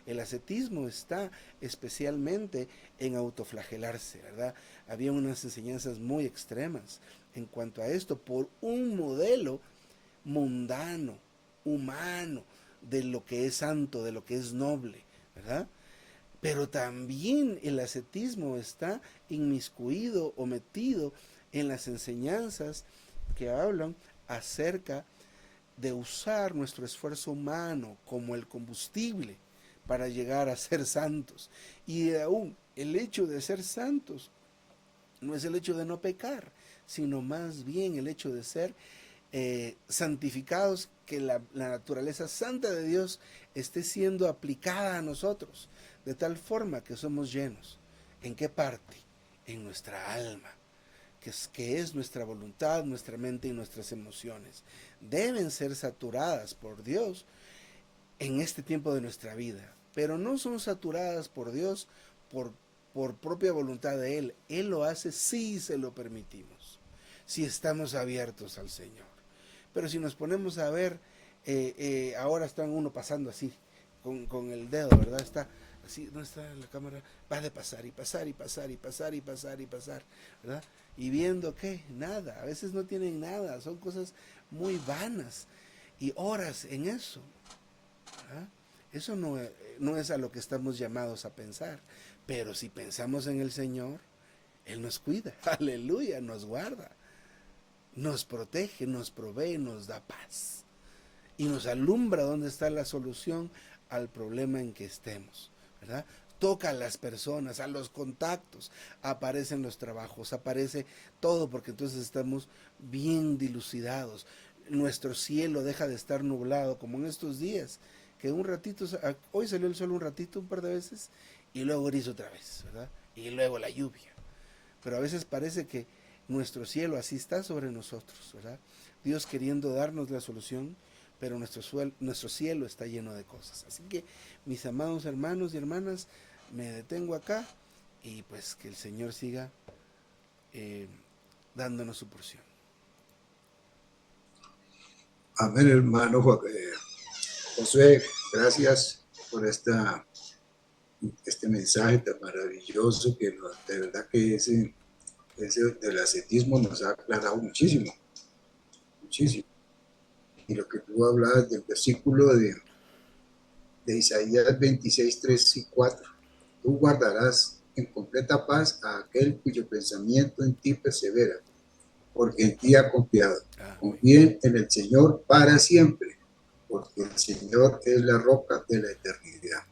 S1: El ascetismo está especialmente en autoflagelarse, ¿verdad? Había unas enseñanzas muy extremas en cuanto a esto por un modelo mundano, humano, de lo que es santo, de lo que es noble, ¿verdad? Pero también el ascetismo está inmiscuido o metido en las enseñanzas que hablan acerca de usar nuestro esfuerzo humano como el combustible para llegar a ser santos. Y aún el hecho de ser santos no es el hecho de no pecar, sino más bien el hecho de ser santificados, que la naturaleza santa de Dios esté siendo aplicada a nosotros, de tal forma que somos llenos. ¿En qué parte? En nuestra alma, que es nuestra voluntad, nuestra mente y nuestras emociones. Deben ser saturadas por Dios en este tiempo de nuestra vida, pero no son saturadas por Dios por, por propia voluntad de Él. Él lo hace si se lo permitimos, si estamos abiertos al Señor. Pero si nos ponemos a ver, ahora están uno pasando así, con el dedo, ¿verdad? Está así, ¿dónde está la cámara? Va de pasar y pasar y pasar y pasar y pasar y pasar, ¿verdad? Y viendo que nada, a veces no tienen nada, son cosas muy vanas y horas en eso, ¿verdad? Eso no es a lo que estamos llamados a pensar, pero si pensamos en el Señor, Él nos cuida, aleluya, nos guarda, nos protege, nos provee, nos da paz y nos alumbra dónde está la solución al problema en que estemos, ¿verdad? Toca a las personas, a los contactos, aparecen los trabajos, aparece todo, porque entonces estamos bien dilucidados. Nuestro cielo deja de estar nublado, como en estos días, que un ratito, hoy salió el sol un ratito, un par de veces, y luego gris otra vez, ¿verdad? Y luego la lluvia. Pero a veces parece que nuestro cielo así está sobre nosotros, ¿verdad? Dios queriendo darnos la solución, pero nuestro cielo está lleno de cosas. Así que, mis amados hermanos y hermanas, me detengo acá y pues que el Señor siga eh, dándonos su porción.
S2: Amén, hermano Josué, gracias por este mensaje tan maravilloso que de verdad que ese del ascetismo nos ha aclarado muchísimo, muchísimo. Y lo que tú hablabas del versículo de Isaías 26, 3 y 4, tú guardarás en completa paz a aquel cuyo pensamiento en ti persevera, porque en ti ha confiado. Confíen en el Señor para siempre, porque el Señor es la roca de la eternidad.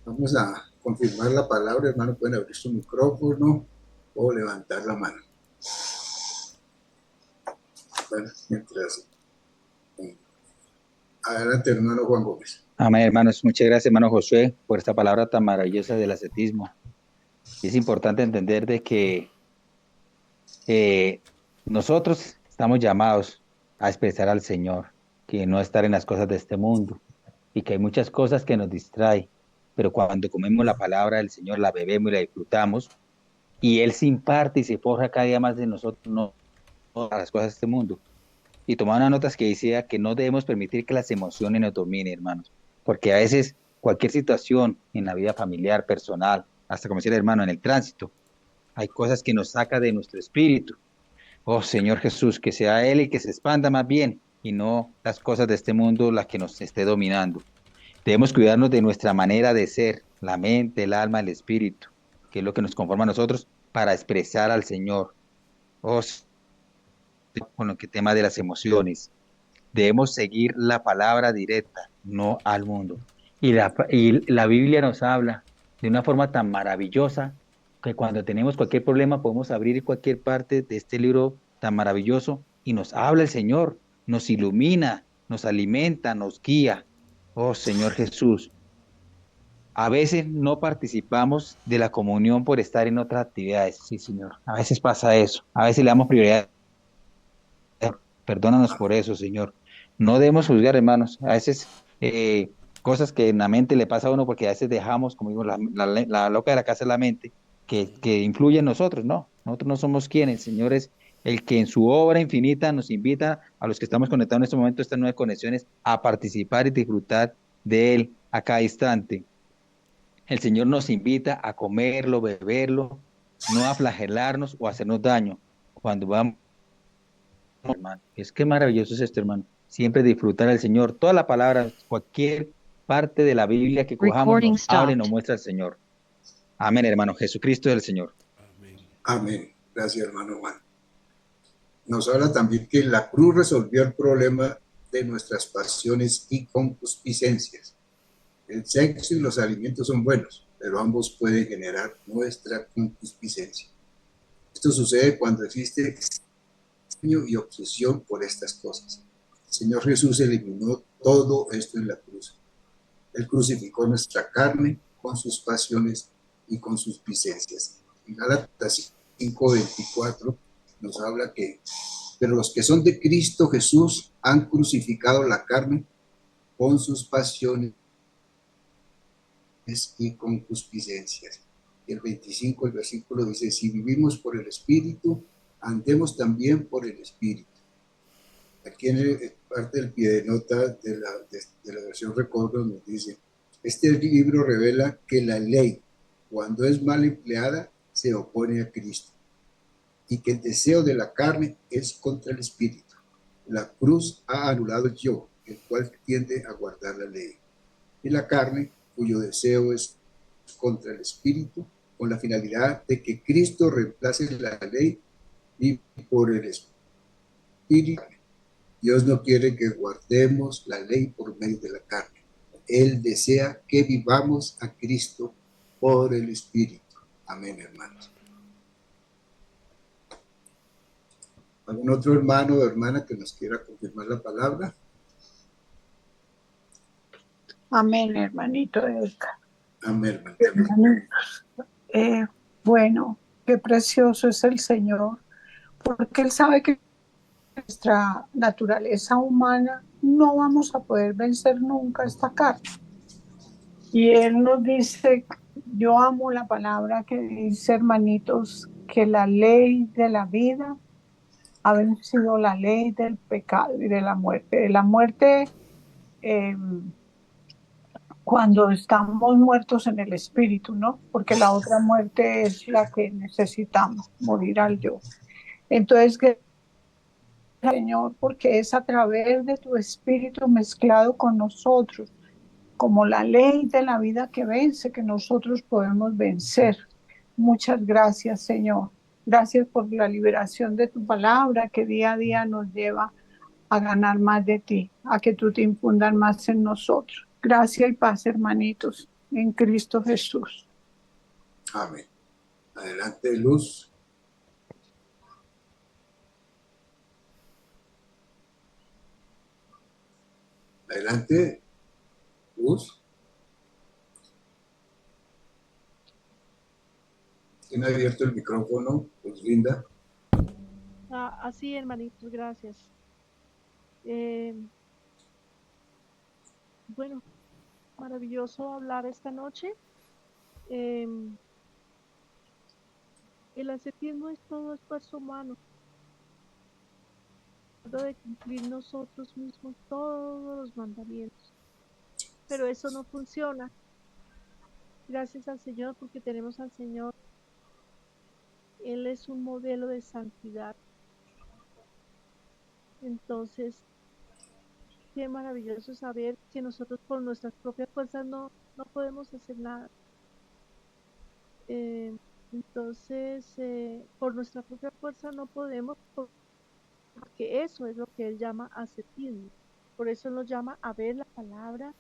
S2: Vamos a confirmar la palabra, hermano. Pueden abrir su micrófono o levantar la mano. Bueno, mientras. Adelante, hermano Juan Gómez.
S3: Amén, hermanos. Muchas gracias, hermano Josué, por esta palabra tan maravillosa del ascetismo. Y es importante entender de que nosotros estamos llamados a expresar al Señor, que no estar en las cosas de este mundo y que hay muchas cosas que nos distraen. pero cuando comemos la palabra del Señor, la bebemos y la disfrutamos, y Él se imparte y se forja cada día más de nosotros, no a las cosas de este mundo. Y tomaba unas notas que decía que no debemos permitir que las emociones nos dominen, hermanos, porque a veces cualquier situación en la vida familiar, personal, hasta como decía el hermano, en el tránsito, hay cosas que nos saca de nuestro espíritu. Oh Señor Jesús, que sea Él el que se expanda más bien y no las cosas de este mundo las que nos esté dominando. Debemos cuidarnos de nuestra manera de ser, la mente, el alma, el espíritu, que es lo que nos conforma a nosotros para expresar al Señor. Oh, con lo que tema de las emociones. Debemos seguir la palabra directa, no al mundo. Y la Biblia nos habla de una forma tan maravillosa que cuando tenemos cualquier problema podemos abrir cualquier parte de este libro tan maravilloso y nos habla el Señor, nos ilumina, nos alimenta, nos guía. Oh Señor Jesús, a veces no participamos de la comunión por estar en otras actividades. Sí, Señor. A veces pasa eso. A veces le damos prioridad. Perdónanos por eso, Señor. No debemos juzgar, hermanos. A veces cosas que en la mente le pasa a uno porque a veces dejamos, como digo, la loca de la casa es la mente, que influye en nosotros, ¿no? Nosotros no somos quienes. El Señor es el que en su obra infinita nos invita a los que estamos conectados en este momento, estas nuevas conexiones, a participar y disfrutar de Él a cada instante. El Señor nos invita a comerlo, beberlo, no a flagelarnos o a hacernos daño. Cuando vamos, hermano, es que maravilloso es esto, hermano. Siempre disfrutar al Señor. Toda la palabra, cualquier parte de la Biblia que cojamos
S4: Recording
S3: nos habla y
S4: stopped.
S3: nos muestra al Señor. Amén, hermano. Jesucristo es el Señor.
S1: Amén.
S2: Amén. Gracias, hermano Juan. Nos habla también que la cruz resolvió el problema de nuestras pasiones y concupiscencias. El sexo y los alimentos son buenos, pero ambos pueden generar nuestra concupiscencia. Esto sucede cuando existe extraño y obsesión por estas cosas. El Señor Jesús eliminó todo esto en la cruz. Él crucificó nuestra carne con sus pasiones y con sus vicencias. En Gálatas 5:24 nos habla que, pero los que son de Cristo Jesús han crucificado la carne con sus pasiones y concupiscencias. Y el 25, el versículo dice, si vivimos por el Espíritu, andemos también por el Espíritu. Aquí en parte del pie de nota de la versión Recordo nos dice, este libro revela que la ley, cuando es mal empleada, se opone a Cristo y que el deseo de la carne es contra el Espíritu. La cruz ha anulado el yo, el cual tiende a guardar la ley. Y la carne, cuyo deseo es contra el Espíritu, con la finalidad de que Cristo reemplace la ley y por el Espíritu. Dios no quiere que guardemos la ley por medio de la carne. Él desea que vivamos a Cristo por el Espíritu. Amén, hermanos. ¿Algún otro hermano o hermana que nos quiera confirmar la palabra?
S5: Amén, hermanito Edgar.
S2: Amén, hermano.
S5: Hermanitos, bueno, qué precioso es el Señor, porque Él sabe que nuestra naturaleza humana no vamos a poder vencer nunca esta carne. Y Él nos dice, yo amo la palabra que dice, hermanitos, que la ley de la vida ha vencido la ley del pecado y de la muerte. De la muerte, cuando estamos muertos en el espíritu, ¿no? Porque la otra muerte es la que necesitamos, morir al yo. Entonces, gracias, Señor, porque es a través de tu espíritu mezclado con nosotros, como la ley de la vida que vence, que nosotros podemos vencer. Muchas gracias, Señor. Gracias por la liberación de tu palabra que día a día nos lleva a ganar más de ti, a que tú te infundas más en nosotros. Gracias y paz, hermanitos, en Cristo Jesús.
S2: Amén. Adelante, Luz. Adelante, Luz. ¿Tiene abierto el micrófono? Pues linda.
S6: Así, hermanitos, gracias. Bueno, maravilloso hablar esta noche. Em, el ascetismo es todo esfuerzo humano, de cumplir nosotros mismos todos los mandamientos. Pero eso no funciona. Gracias al Señor porque tenemos al Señor. Él es un modelo de santidad. Entonces, qué maravilloso saber que nosotros por nuestras propias fuerzas no podemos hacer nada. Entonces, por nuestra propia fuerza no podemos, porque eso es lo que él llama ascetismo. Por eso él nos llama a ver la palabra,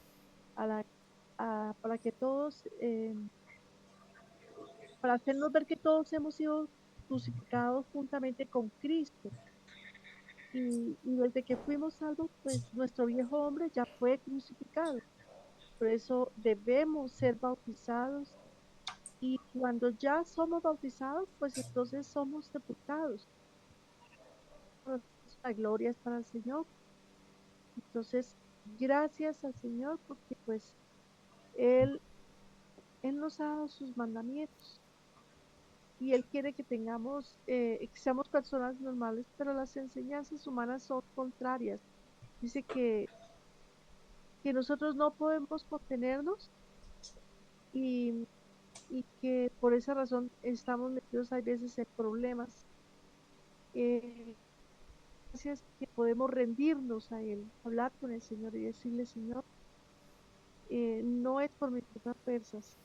S6: para que todos, para hacernos ver que todos hemos sido crucificados juntamente con Cristo. Y desde que fuimos salvos, pues nuestro viejo hombre ya fue crucificado. Por eso debemos ser bautizados. Y cuando ya somos bautizados, pues entonces somos sepultados. La gloria es para el Señor. Entonces, gracias al Señor porque pues Él, Él nos ha dado sus mandamientos y Él quiere que tengamos, que seamos personas normales, pero las enseñanzas humanas son contrarias. Dice que nosotros no podemos contenernos y, y que por esa razón estamos metidos a veces en problemas. Gracias que podemos rendirnos a Él, hablar con el Señor y decirle, Señor, no es por mis propias fuerzas,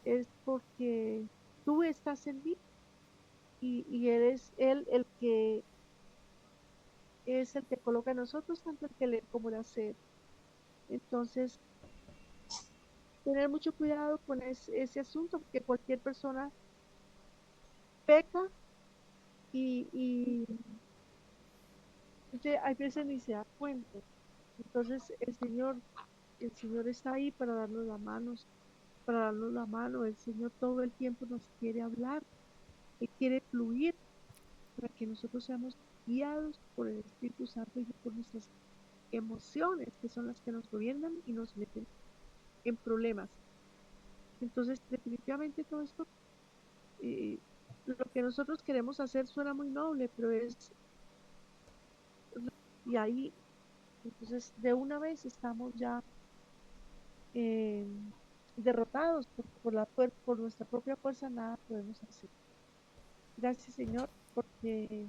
S6: es porque tú estás en mí y eres Él el que es el que coloca a nosotros tanto el que leer como el hacer. Entonces, tener mucho cuidado con ese asunto, porque cualquier persona peca y hay veces ni se da cuenta. Entonces, el Señor está ahí para darnos la mano, el Señor todo el tiempo nos quiere hablar, Él quiere fluir para que nosotros seamos guiados por el Espíritu Santo y no por nuestras emociones, que son las que nos gobiernan y nos meten en problemas. Entonces, definitivamente todo esto, lo que nosotros queremos hacer suena muy noble, pero y ahí, entonces, de una vez estamos ya eh, derrotados por nuestra propia fuerza, nada podemos hacer. Gracias, Señor, porque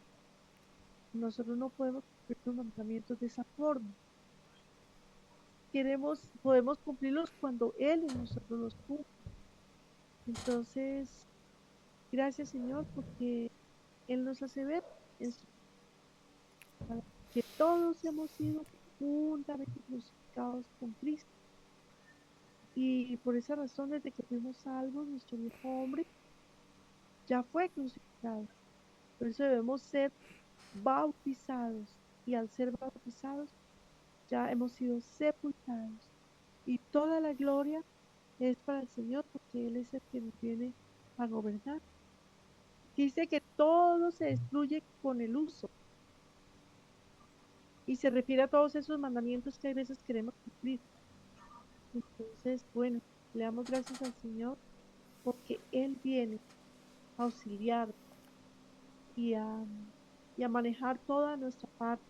S6: nosotros no podemos cumplir los mandamientos de esa forma. Podemos cumplirlos cuando Él en nosotros los cumple. Entonces, gracias, Señor, porque Él nos hace ver en su palabra que todos hemos sido juntamente crucificados con Cristo. Y por esa razón, desde que fuimos salvos, nuestro viejo hombre ya fue crucificado. Por eso debemos ser bautizados. Y al ser bautizados, ya hemos sido sepultados. Y toda la gloria es para el Señor, porque Él es el que nos viene a gobernar. Dice que todo se destruye con el uso. Y se refiere a todos esos mandamientos que hay veces queremos cumplir. Entonces, bueno, le damos gracias al Señor porque Él viene a auxiliar y a manejar toda nuestra parte.